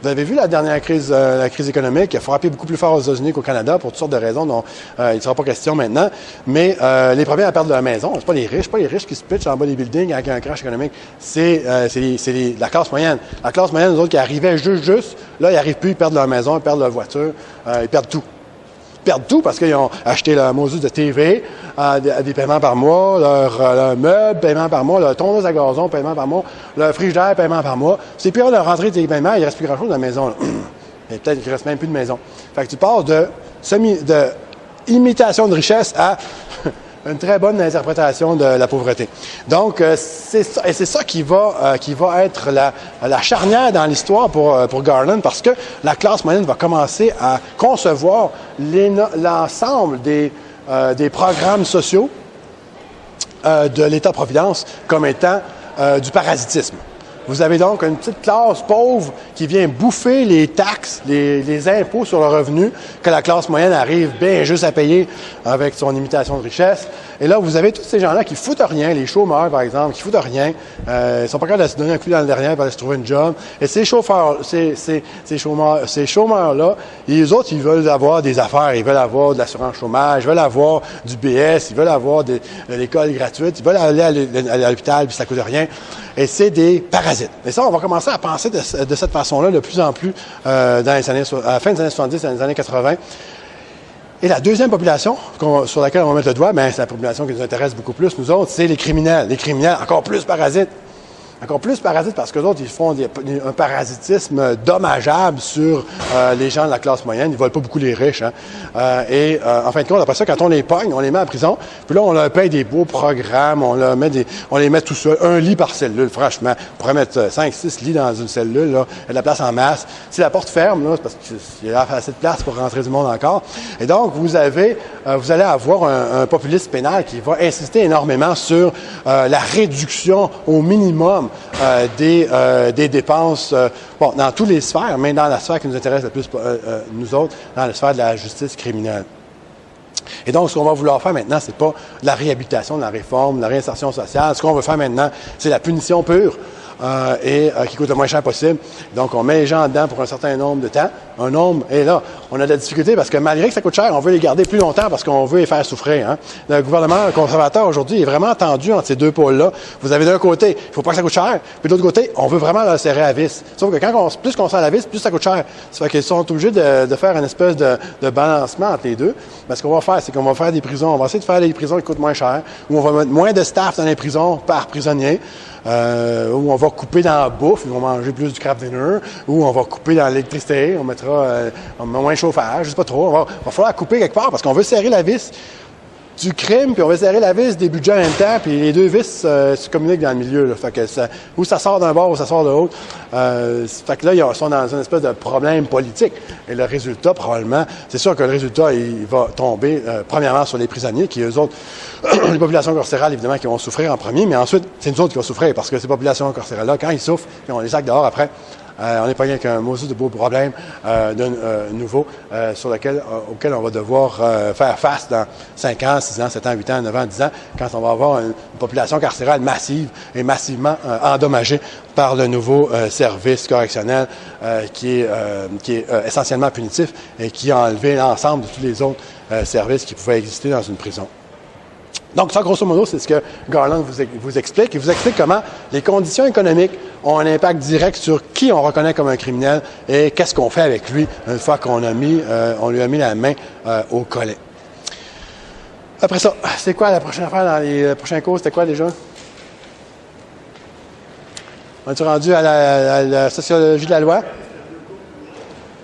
Vous avez vu la dernière crise, la crise économique qui a frappé beaucoup plus fort aux États-Unis qu'au Canada pour toutes sortes de raisons dont il ne sera pas question maintenant. Mais les premiers à perdre leur maison, c'est pas les riches qui se pitchent en bas des buildings avec un crash économique. C'est la classe moyenne. La classe moyenne, les autres qui arrivaient juste, là, ils n'arrivent plus, ils perdent leur maison, ils perdent leur voiture, ils perdent tout. Ils perdent tout parce qu'ils ont acheté leur module de TV, des paiements par mois, leur meuble, paiement par mois, leur tondeuse à gazon, paiement par mois, leur frigidaire, paiement par mois. C'est pire de rentrer des paiements, il ne reste plus grand-chose dans la maison. Et peut-être qu'il ne reste même plus de maison. Fait que tu passes de imitation de richesse à une très bonne interprétation de la pauvreté. Donc, c'est ça qui va être la charnière dans l'histoire pour Garland, parce que la classe moyenne va commencer à concevoir l'ensemble des programmes sociaux de l'État-providence comme étant du parasitisme. Vous avez donc une petite classe pauvre qui vient bouffer les taxes, les impôts sur le revenu que la classe moyenne arrive bien juste à payer avec son imitation de richesse. Et là, vous avez tous ces gens-là qui foutent rien, les chômeurs, par exemple, qui foutent rien. Ils sont pas capables de se donner un coup dans le derrière pour aller se trouver une job. Et ces chômeurs-là, les autres, ils veulent avoir des affaires, ils veulent avoir de l'assurance chômage, ils veulent avoir du BS, ils veulent avoir de l'école gratuite, ils veulent aller à l'hôpital, puis ça coûte rien. Et c'est des parasites. Et ça, on va commencer à penser de cette façon-là de plus en plus à la fin des années 70 et dans les années 80. Et la deuxième population sur laquelle on va mettre le doigt, c'est la population qui nous intéresse beaucoup plus, nous autres, c'est les criminels. Les criminels, encore plus parasites. Encore plus parasites parce qu'eux autres, ils font un parasitisme dommageable sur les gens de la classe moyenne. Ils ne volent pas beaucoup les riches. Hein. En fin de compte, après ça, quand on les pogne, on les met en prison. Puis là, on leur paye des beaux programmes. On les met tout seuls. Un lit par cellule, franchement. On pourrait mettre 5-6 lits dans une cellule. Là. Il y a de la place en masse. Si la porte ferme, là, c'est parce qu'il y a assez de place pour rentrer du monde encore. Et donc, vous allez avoir un populisme pénal qui va insister énormément sur la réduction au minimum des dépenses, dans toutes les sphères, mais dans la sphère qui nous intéresse le plus, nous autres, dans la sphère de la justice criminelle. Et donc, ce qu'on va vouloir faire maintenant, c'est pas la réhabilitation, la réforme, la réinsertion sociale. Ce qu'on veut faire maintenant, c'est la punition pure. Qui coûte le moins cher possible. Donc, on met les gens dedans pour un certain nombre de temps. Un nombre, et là, on a de la difficulté parce que malgré que ça coûte cher, on veut les garder plus longtemps parce qu'on veut les faire souffrir. Hein. Le gouvernement conservateur, aujourd'hui, est vraiment tendu entre ces deux pôles-là. Vous avez d'un côté, il ne faut pas que ça coûte cher, puis de l'autre côté, on veut vraiment le serrer à vis. Sauf que plus qu'on serre la vis, plus ça coûte cher. Ça fait qu'ils sont obligés de faire une espèce de balancement entre les deux. Mais ce qu'on va faire, c'est qu'on va faire des prisons. On va essayer de faire des prisons qui coûtent moins cher, où on va mettre moins de staff dans les prisons par prisonnier. Où on va couper dans la bouffe, ils vont manger plus du crab dinner, où on va couper dans l'électricité, on mettra moins de chauffage, je sais pas trop. Va falloir couper quelque part parce qu'on veut serrer la vis du crime, puis on veut serrer la vis des budgets en même temps, puis les deux vis se communiquent dans le milieu. Là. Fait que ou ça sort d'un bord ou ça sort de l'autre. Fait que là, ils sont dans une espèce de problème politique. Et le résultat, probablement, c'est sûr que le résultat, il va tomber, premièrement, sur les prisonniers, qui, eux autres, les populations carcérales, évidemment, qui vont souffrir en premier, mais ensuite, c'est nous autres qui vont souffrir, parce que ces populations carcérales-là, quand ils souffrent, puis on les sac dehors après, on est pogné avec un maudit de beau problème nouveau auquel on va devoir faire face dans 5 ans, 6 ans, 7 ans, 8 ans, 9 ans, 10 ans, quand on va avoir une population carcérale massive et massivement endommagée par le nouveau service correctionnel qui est essentiellement punitif et qui a enlevé l'ensemble de tous les autres services qui pouvaient exister dans une prison. Donc, ça, grosso modo, c'est ce que Garland vous explique. Il vous explique comment les conditions économiques ont un impact direct sur qui on reconnaît comme un criminel et qu'est-ce qu'on fait avec lui une fois qu'on on lui a mis la main au collet. Après ça, c'est quoi la prochaine affaire dans les prochains cours? C'était quoi déjà? On est rendu à la sociologie de la loi?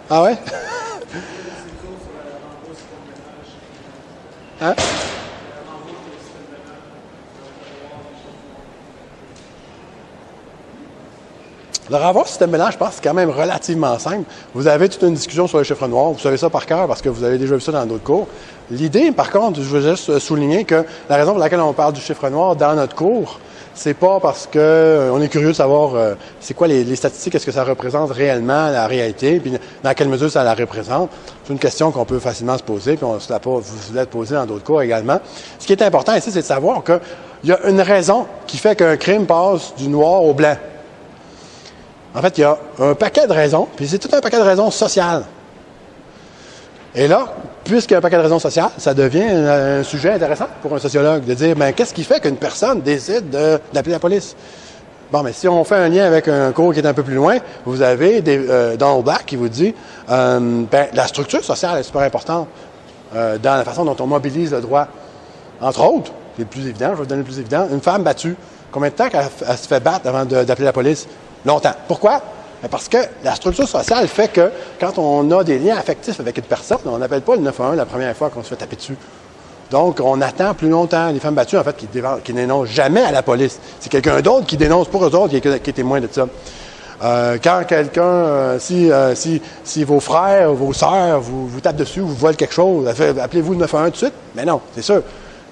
Ah ouais? Hein? Le renvoi au système mélange, je pense que c'est quand même relativement simple. Vous avez toute une discussion sur les chiffres noirs. Vous savez ça par cœur parce que vous avez déjà vu ça dans d'autres cours. L'idée, par contre, je veux juste souligner que la raison pour laquelle on parle du chiffre noir dans notre cours, c'est pas parce que on est curieux de savoir c'est quoi les statistiques, est-ce que ça représente réellement la réalité, puis dans quelle mesure ça la représente. C'est une question qu'on peut facilement se poser, puis vous l'êtes posé dans d'autres cours également. Ce qui est important ici, c'est de savoir qu'il y a une raison qui fait qu'un crime passe du noir au blanc. En fait, il y a un paquet de raisons, puis c'est tout un paquet de raisons sociales. Et là, puisqu'il y a un paquet de raisons sociales, ça devient un sujet intéressant pour un sociologue de dire, qu'est-ce qui fait qu'une personne décide d'appeler la police? Bon, mais si on fait un lien avec un cours qui est un peu plus loin, vous avez Donald Black qui vous dit, la structure sociale est super importante dans la façon dont on mobilise le droit. Entre autres, c'est le plus évident, je vais vous donner le plus évident, une femme battue, combien de temps qu'elle se fait battre avant d'appeler la police? Longtemps. Pourquoi? Parce que la structure sociale fait que quand on a des liens affectifs avec une personne, on n'appelle pas le 911 la première fois qu'on se fait taper dessus. Donc, on attend plus longtemps. Les femmes battues, en fait, qui dénoncent jamais à la police. C'est quelqu'un d'autre qui dénonce pour eux autres qui est témoin de ça. Quand quelqu'un, si vos frères ou vos sœurs vous tapent dessus ou vous volent quelque chose, appelez-vous le 911 tout de suite? Mais non, c'est sûr.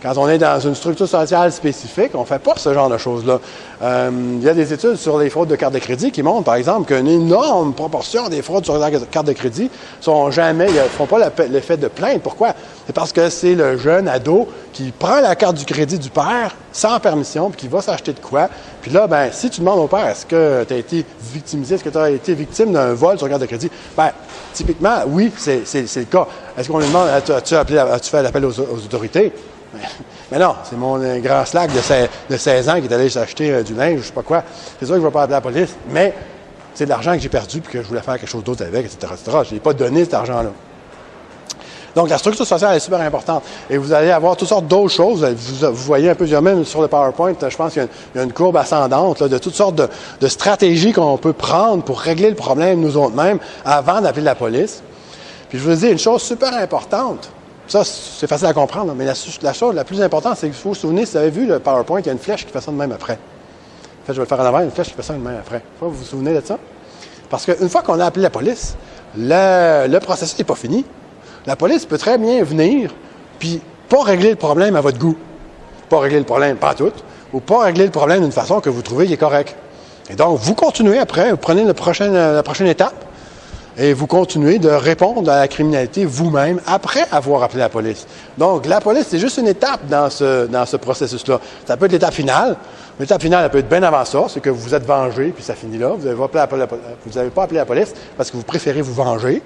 Quand on est dans une structure sociale spécifique, on ne fait pas ce genre de choses-là. Il y a des études sur les fraudes de carte de crédit qui montrent, par exemple, qu'une énorme proportion des fraudes sur la carte de crédit ne font pas l'effet de plainte. Pourquoi? C'est parce que c'est le jeune ado qui prend la carte du crédit du père sans permission, puis qui va s'acheter de quoi. Puis là, si tu demandes au père, est-ce que tu as été victimisé, est-ce que tu as été victime d'un vol sur carte de crédit? Typiquement, oui, c'est le cas. Est-ce qu'on lui demande, as-tu fait l'appel aux autorités? Mais non, c'est mon grand slack de 16 ans qui est allé s'acheter du linge, je ne sais pas quoi. C'est sûr que je ne vais pas appeler la police, mais c'est de l'argent que j'ai perdu puis que je voulais faire quelque chose d'autre avec, etc., etc. Je n'ai pas donné cet argent-là. Donc, la structure sociale est super importante. Et vous allez avoir toutes sortes d'autres choses. Vous voyez un peu, même sur le PowerPoint, je pense qu'il y a une courbe ascendante de toutes sortes de stratégies qu'on peut prendre pour régler le problème nous autres mêmes avant d'appeler la police. Puis je vous dis une chose super importante. Ça, c'est facile à comprendre, mais la chose la plus importante, c'est qu'il faut se souvenir, si vous avez vu le PowerPoint, il y a une flèche qui fait ça de même après. En fait, je vais le faire en avant, une flèche qui fait ça de même après. Vous vous souvenez de ça? Parce qu'une fois qu'on a appelé la police, le processus n'est pas fini. La police peut très bien venir, puis pas régler le problème à votre goût. Pas régler le problème, pas tout, ou pas régler le problème d'une façon que vous trouvez qui est correcte. Et donc, vous continuez après, vous prenez la prochaine étape, et vous continuez de répondre à la criminalité vous-même après avoir appelé la police. Donc, la police, c'est juste une étape dans ce processus-là. Ça peut être l'étape finale. L'étape finale, elle peut être bien avant ça, c'est que vous vous êtes vengé, puis ça finit là. Vous n'avez pas appelé la police parce que vous préférez vous venger.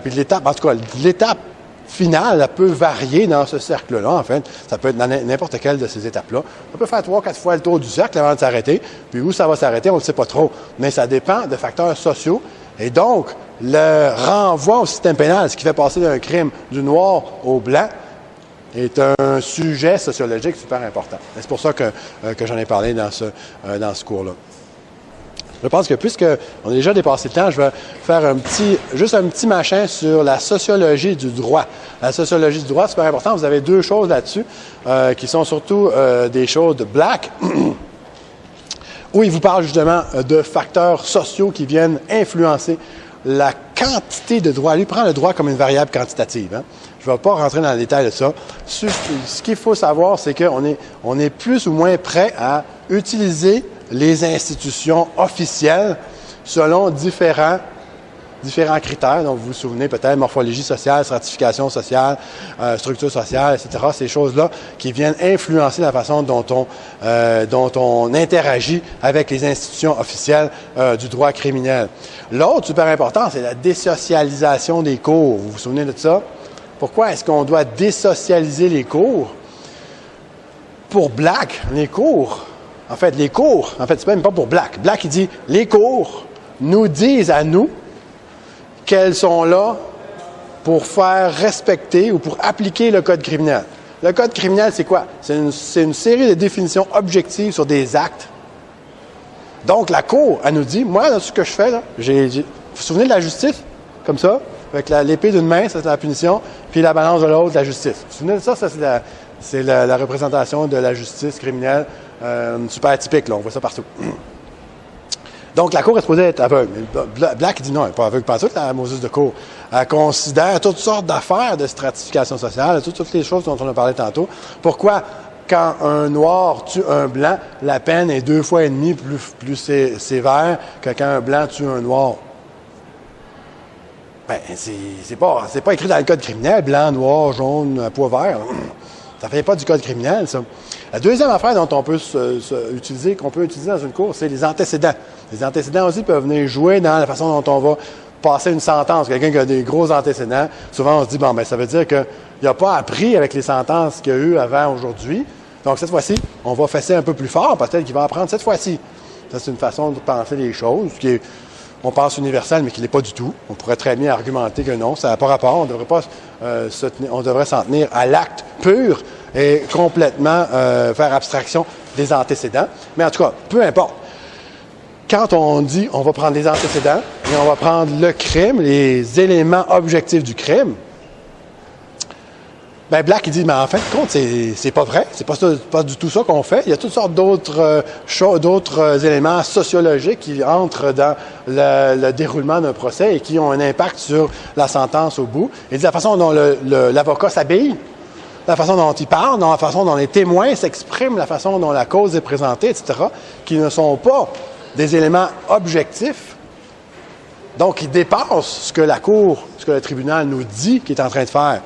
Puis l'étape finale, elle peut varier dans ce cercle-là, en fait. Ça peut être dans n'importe quelle de ces étapes-là. On peut faire 3-4 fois le tour du cercle avant de s'arrêter. Puis où ça va s'arrêter, on ne le sait pas trop. Mais ça dépend de facteurs sociaux. Et donc, le renvoi au système pénal, ce qui fait passer d'un crime du noir au blanc, est un sujet sociologique super important. C'est pour ça que j'en ai parlé dans ce cours-là. Je pense que puisqu'on a déjà dépassé le temps, je vais faire juste un petit machin sur la sociologie du droit. La sociologie du droit, c'est super important. Vous avez 2 choses là-dessus qui sont surtout des choses de Black, où il vous parle justement de facteurs sociaux qui viennent influencer la quantité de droit. Lui prend le droit comme une variable quantitative. Hein? Je ne vais pas rentrer dans le détail de ça. Ce qu'il faut savoir, c'est qu'on est plus ou moins prêt à utiliser les institutions officielles selon différents critères. Donc, vous vous souvenez peut-être, morphologie sociale, stratification sociale, structure sociale, etc. Ces choses-là qui viennent influencer la façon dont on interagit avec les institutions officielles du droit criminel. L'autre, super important, c'est la désocialisation des cours. Vous vous souvenez de ça? Pourquoi est-ce qu'on doit désocialiser les cours? Pour Black, les cours, c'est même pas pour Black. Black, il dit, les cours nous disent à nous qu'elles sont là pour faire respecter ou pour appliquer le code criminel. Le code criminel, c'est quoi? C'est une série de définitions objectives sur des actes. Donc, la Cour, elle nous dit, moi, là, ce que je fais, là, vous vous souvenez de la justice? Comme ça? Avec l'épée d'une main, ça c'est la punition, puis la balance de l'autre, la justice. Vous vous souvenez de ça? Ça, c'est la représentation de la justice criminelle super typique, là. On voit ça partout. Donc, la Cour est supposée être aveugle. Black dit non, elle n'est pas aveugle, pas toute la Moses de Cour. Elle considère toutes sortes d'affaires de stratification sociale, toutes les choses dont on a parlé tantôt. Pourquoi, quand un noir tue un blanc, la peine est 2,5 fois plus sévère que quand un blanc tue un noir? Ben, c'est pas écrit dans le code criminel, blanc, noir, jaune, pois vert. Ça ne fait pas du code criminel, ça. La deuxième affaire dont on peut qu'on peut utiliser dans une cour, c'est les antécédents. Les antécédents aussi peuvent venir jouer dans la façon dont on va passer une sentence. Quelqu'un qui a des gros antécédents, souvent on se dit, bon, ben ça veut dire qu'il n'a pas appris avec les sentences qu'il y a eu avant aujourd'hui. Donc cette fois-ci, on va fesser un peu plus fort, peut-être qu'il va apprendre cette fois-ci. Ça, c'est une façon de penser les choses qui est, on pense universel, mais qui ne l'est pas du tout. On pourrait très bien argumenter que non, ça n'a pas rapport. On devrait s'en tenir à l'acte pur et complètement faire abstraction des antécédents. Mais en tout cas, peu importe. Quand on dit on va prendre les antécédents et on va prendre le crime, les éléments objectifs du crime, ben Black, il dit, mais en fin de compte, c'est pas vrai. C'est pas du tout ça qu'on fait. Il y a toutes sortes d'autres éléments sociologiques qui entrent dans le déroulement d'un procès et qui ont un impact sur la sentence au bout. Il dit la façon dont l'avocat s'habille, la façon dont il parle, la façon dont les témoins s'expriment, la façon dont la cause est présentée, etc., qui ne sont pas des éléments objectifs. Donc, ils dépassent ce que la Cour, ce que le tribunal nous dit qu'il est en train de faire.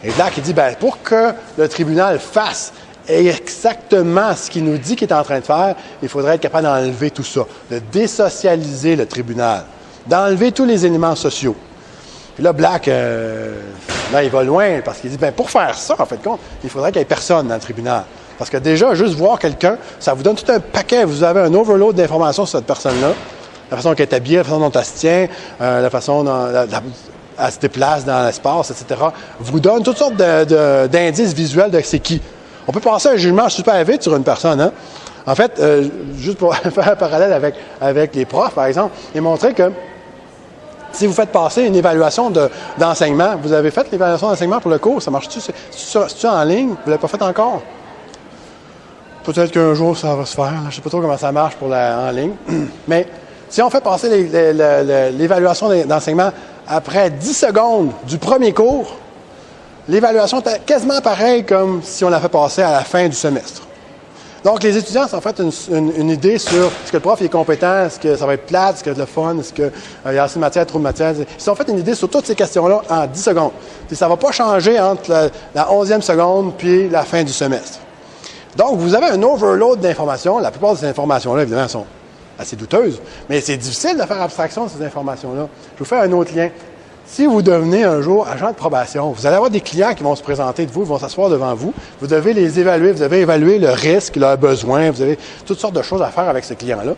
Et Black, il dit, bien, pour que le tribunal fasse exactement ce qu'il nous dit qu'il est en train de faire, il faudrait être capable d'enlever tout ça, de désocialiser le tribunal, d'enlever tous les éléments sociaux. Puis là, Black, là, il va loin parce qu'il dit, bien, pour faire ça, en fait, compte, il faudrait qu'il n'y ait personne dans le tribunal. Parce que déjà, juste voir quelqu'un, ça vous donne tout un paquet. Vous avez un overload d'informations sur cette personne-là. La façon qu'elle est habillée, la façon dont elle se tient, la façon dont elle se déplace dans l'espace, etc. Vous donne toutes sortes d'indices visuels de c'est qui. On peut passer un jugement super vite sur une personne. Hein? En fait, juste pour faire un parallèle avec les profs, par exemple, et montrer que si vous faites passer une évaluation d'enseignement, vous avez fait l'évaluation d'enseignement pour le cours, ça marche-tu? C'est-tu en ligne? Vous ne l'avez pas fait encore? Peut-être qu'un jour, ça va se faire. Je ne sais pas trop comment ça marche pour en ligne. Mais si on fait passer l'évaluation d'enseignement après 10 secondes du premier cours, l'évaluation est quasiment pareille comme si on l'a fait passer à la fin du semestre. Donc, les étudiants s'en fait une idée sur est-ce que le prof est compétent, est-ce que ça va être plate, est-ce que c'est le fun, est-ce qu'il y a assez de matière, trop de matière. Ils s'en fait une idée sur toutes ces questions-là en 10 secondes. Puis ça ne va pas changer entre la 11e seconde puis la fin du semestre. Donc, vous avez un overload d'informations. La plupart de ces informations-là, évidemment, sont assez douteuses, mais c'est difficile de faire abstraction de ces informations-là. Je vous fais un autre lien. Si vous devenez un jour agent de probation, vous allez avoir des clients qui vont se présenter de vous, ils vont s'asseoir devant vous. Vous devez les évaluer, vous devez évaluer le risque, leurs besoins, vous avez toutes sortes de choses à faire avec ce client-là.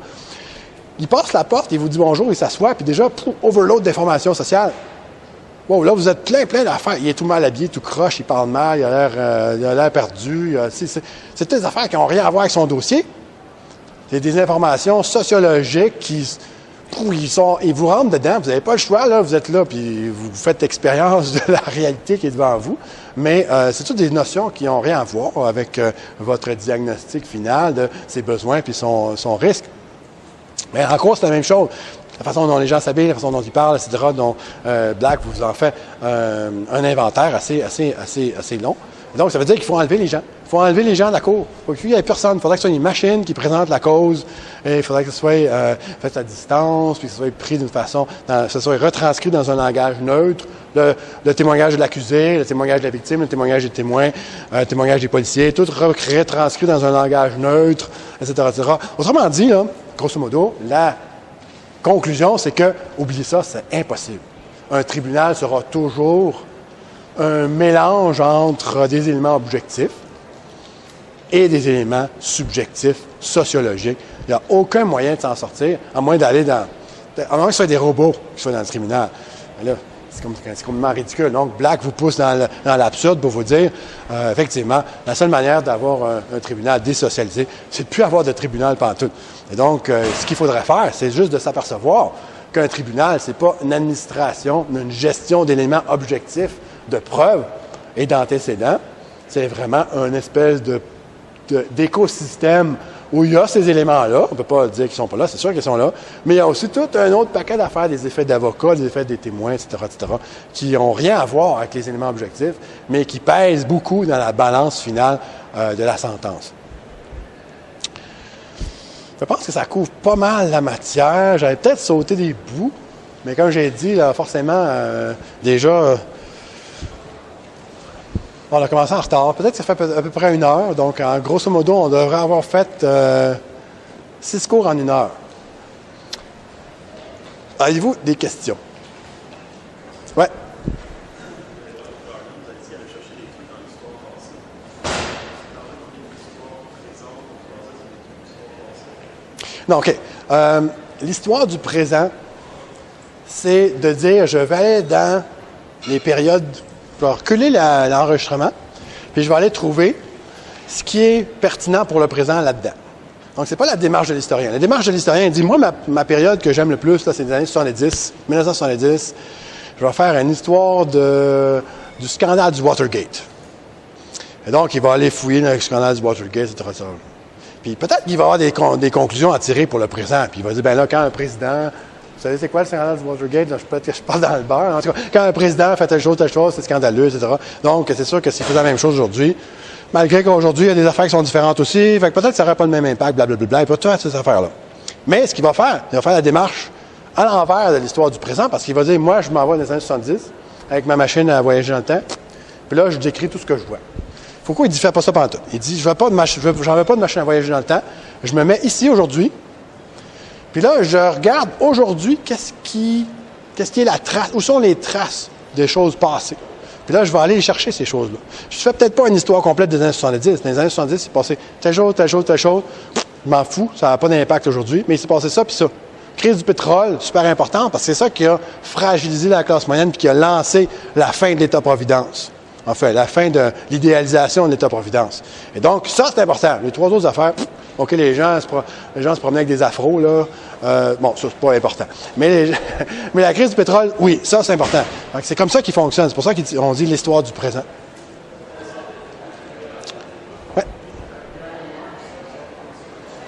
Il passe la porte, il vous dit bonjour, il s'assoit, puis déjà, overload d'informations sociales. Wow, là, vous êtes plein d'affaires. Il est tout mal habillé, tout croche, il parle mal, il a l'air perdu. C'est des affaires qui n'ont rien à voir avec son dossier. C'est des informations sociologiques qui ils vous rentrent dedans. Vous n'avez pas le choix, là. Vous êtes là, puis vous faites expérience de la réalité qui est devant vous. Mais c'est toutes des notions qui n'ont rien à voir avec votre diagnostic final de ses besoins puis son risque. Mais en gros, c'est la même chose. La façon dont les gens s'habillent, la façon dont ils parlent, etc., dont Black vous en fait un inventaire assez long. Donc, ça veut dire qu'il faut enlever les gens. Il Il faut enlever les gens de la cour. Il faut qu'il n'y ait personne. Il faudrait que ce soit une machine qui présente la cause. Et il faudrait que ce soit fait à distance, puis que ce soit pris d'une façon, que ce soit retranscrit dans un langage neutre. Le témoignage de l'accusé, le témoignage de la victime, le témoignage des témoins, le témoignage des policiers, tout retranscrit dans un langage neutre, etc., etc. Autrement dit, là, grosso modo, la conclusion, c'est que, oubliez ça, c'est impossible. Un tribunal sera toujours un mélange entre des éléments objectifs et des éléments subjectifs, sociologiques. Il n'y a aucun moyen de s'en sortir, à moins d'aller à moins que ce soit des robots qui soient dans le tribunal. Mais là, c'est complètement ridicule. Donc, Black vous pousse dans l'absurde pour vous dire, effectivement, la seule manière d'avoir un tribunal désocialisé, c'est de ne plus avoir de tribunal pantoute. Et donc, ce qu'il faudrait faire, c'est juste de s'apercevoir qu'un tribunal, c'est pas une administration, une gestion d'éléments objectifs, de preuves et d'antécédents. C'est vraiment une espèce d'écosystème où il y a ces éléments-là. On ne peut pas dire qu'ils ne sont pas là, c'est sûr qu'ils sont là. Mais il y a aussi tout un autre paquet d'affaires, des effets d'avocats, des effets des témoins, etc., qui n'ont rien à voir avec les éléments objectifs, mais qui pèsent beaucoup dans la balance finale de la sentence. Je pense que ça couvre pas mal la matière. J'avais peut-être sauté des bouts, mais comme j'ai dit, là, forcément, déjà... on a commencé en retard. Peut-être que ça fait à peu près 1 heure. Donc, en grosso modo, on devrait avoir fait 6 cours en 1 heure. Avez-vous des questions? Oui. Non, OK. L'histoire du présent, c'est de dire, je vais aller dans les périodes... Je vais reculer l'enregistrement, puis je vais aller trouver ce qui est pertinent pour le présent là-dedans. Donc, ce n'est pas la démarche de l'historien. La démarche de l'historien dit, moi, ma période que j'aime le plus, là, c'est les années 70, 1970. Je vais faire une histoire du scandale du Watergate. Et donc, il va aller fouiller dans le scandale du Watergate, etc. Puis peut-être qu'il va avoir des conclusions à tirer pour le présent. Puis il va dire, ben là, quand un président... Vous savez, c'est quoi le scandale du Watergate? Peut-être que je parle dans le beurre. En tout cas, quand un président fait telle chose, c'est scandaleux, etc. Donc, c'est sûr que s'il faisait la même chose aujourd'hui, malgré qu'aujourd'hui, il y a des affaires qui sont différentes aussi, fait que peut-être que ça n'aurait pas le même impact, blablabla, et pas toutes ces affaires-là. Mais ce qu'il va faire, il va faire la démarche à l'envers de l'histoire du présent, parce qu'il va dire, moi, je m'en vais dans les années 70, avec ma machine à voyager dans le temps, puis là, je décris tout ce que je vois. Foucault, il dit, fais pas ça pendant tout. Il dit, j'en veux pas de machine à voyager dans le temps, je me mets ici aujourd'hui, puis là, je regarde aujourd'hui qu'est-ce qui est la trace, où sont les traces des choses passées. Puis là, je vais aller chercher ces choses-là. Je ne fais peut-être pas une histoire complète des années 70. Dans les années 70, il s'est passé telle chose, telle chose, telle chose. Je m'en fous, ça n'a pas d'impact aujourd'hui, mais il s'est passé ça puis ça. Crise du pétrole, super important, parce que c'est ça qui a fragilisé la classe moyenne puis qui a lancé la fin de l'État-providence. Enfin, la fin de l'idéalisation de l'État-providence. Et donc, ça, c'est important. Les 3 autres affaires, OK, les gens se promenaient avec des afros, là. Bon, ça, c'est pas important. Mais la crise du pétrole, oui, ça, c'est important. Donc, c'est comme ça qu'il fonctionne. C'est pour ça qu'on dit l'histoire du présent. Ouais.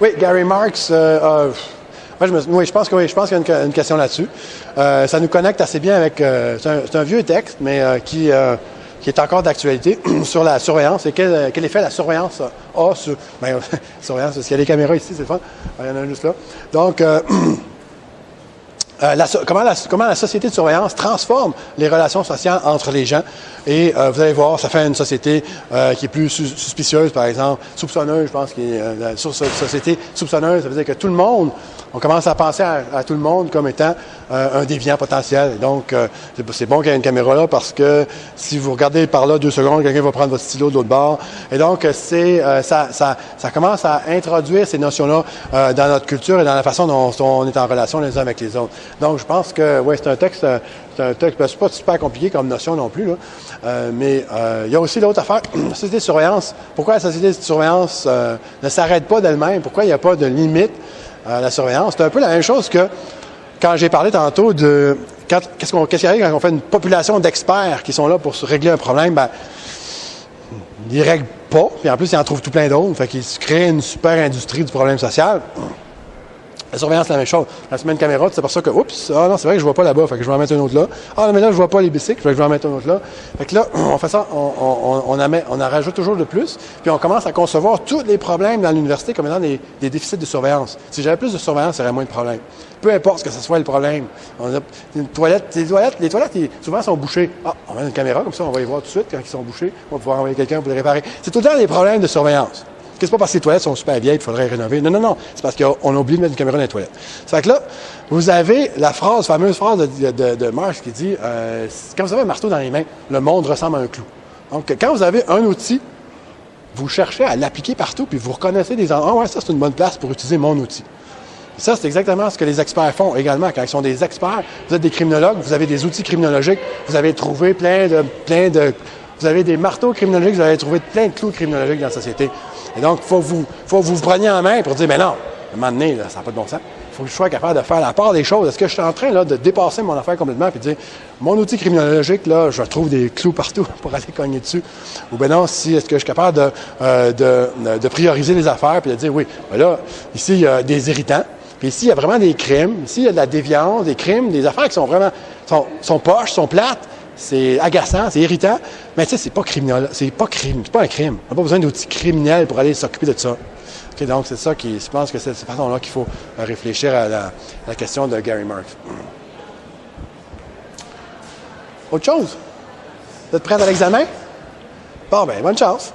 Oui, Gary Marx, je pense qu'il y a une question là-dessus. Ça nous connecte assez bien avec... c'est un vieux texte, mais qui est encore d'actualité, sur la surveillance et quel effet la surveillance a sur... surveillance, parce qu'il y a des caméras ici, c'est le fun. Il y en a juste là. Donc, comment la société de surveillance transforme les relations sociales entre les gens. Et vous allez voir, ça fait une société qui est plus suspicieuse, par exemple, soupçonneuse, je pense, la société soupçonneuse, ça veut dire que tout le monde, on commence à penser à tout le monde comme étant un déviant potentiel. Et donc, c'est bon qu'il y ait une caméra là parce que si vous regardez par là 2 secondes, quelqu'un va prendre votre stylo de l'autre bord. Et donc, ça commence à introduire ces notions-là dans notre culture et dans la façon dont on est en relation les uns avec les autres. Donc, je pense que, oui, c'est un texte, c'est pas super compliqué comme notion non plus, là. Mais il y a aussi l'autre affaire, la société de surveillance. Pourquoi la société de surveillance ne s'arrête pas d'elle-même? Pourquoi il n'y a pas de limite à la surveillance? C'est un peu la même chose que quand j'ai parlé tantôt de qu'est-ce qui arrive quand on fait une population d'experts qui sont là pour régler un problème. Ben, ils ne règlent pas, puis en plus, ils en trouvent tout plein d'autres. Fait qu'ils se créent une super industrie du problème social. La surveillance, c'est la même chose. La semaine caméra, c'est pour ça que, oups, ah non, c'est vrai que je vois pas là-bas, fait que je vais en mettre un autre là. Ah non, mais là, je vois pas les bicycles, fait que je vais en mettre un autre là. Fait que là, on fait ça, on en rajoute toujours de plus, puis on commence à concevoir tous les problèmes dans l'université comme étant des déficits de surveillance. Si j'avais plus de surveillance, il y aurait moins de problèmes. Peu importe ce que ce soit le problème. On a les toilettes, souvent sont bouchées. Ah, on met une caméra, comme ça, on va les voir tout de suite quand ils sont bouchés. On va pouvoir envoyer quelqu'un pour les réparer. C'est tout le temps des problèmes de surveillance. C'est pas parce que les toilettes sont super vieilles qu'il faudrait les rénover. Non, non, non. C'est parce qu'on a oublié de mettre une caméra dans les toilettes. Ça fait que là, vous avez la fameuse phrase de Marx qui dit quand vous avez un marteau dans les mains, le monde ressemble à un clou. Donc, quand vous avez un outil, vous cherchez à l'appliquer partout, puis vous reconnaissez des endroits. Ah ouais, ça, c'est une bonne place pour utiliser mon outil. Ça, c'est exactement ce que les experts font également. Quand ils sont des experts, vous êtes des criminologues, vous avez des outils criminologiques, vous avez trouvé vous avez des marteaux criminologiques, vous avez trouvé plein de clous criminologiques dans la société. Et donc, il faut vous preniez en main pour dire, mais non, à un moment donné, là, ça n'a pas de bon sens. Il faut que je sois capable de faire la part des choses. Est-ce que je suis en train là, de dépasser mon affaire complètement et de dire, mon outil criminologique, là, je trouve des clous partout pour aller cogner dessus. Ou bien non, est-ce que je suis capable de prioriser les affaires et de dire, oui, ben là, ici, il y a des irritants. Puis ici, il y a vraiment des crimes. Ici, il y a de la déviance, des crimes, des affaires qui sont vraiment sont poches, sont plates. C'est agaçant, c'est irritant. Mais tu sais, c'est pas criminel. C'est pas un crime. On n'a pas besoin d'outils criminels pour aller s'occuper de ça. Okay, donc, c'est ça je pense que c'est de cette façon-là qu'il faut réfléchir à la question de Gary Marx. Autre chose? Vous êtes prêts à l'examen? Bon, ben, bonne chance.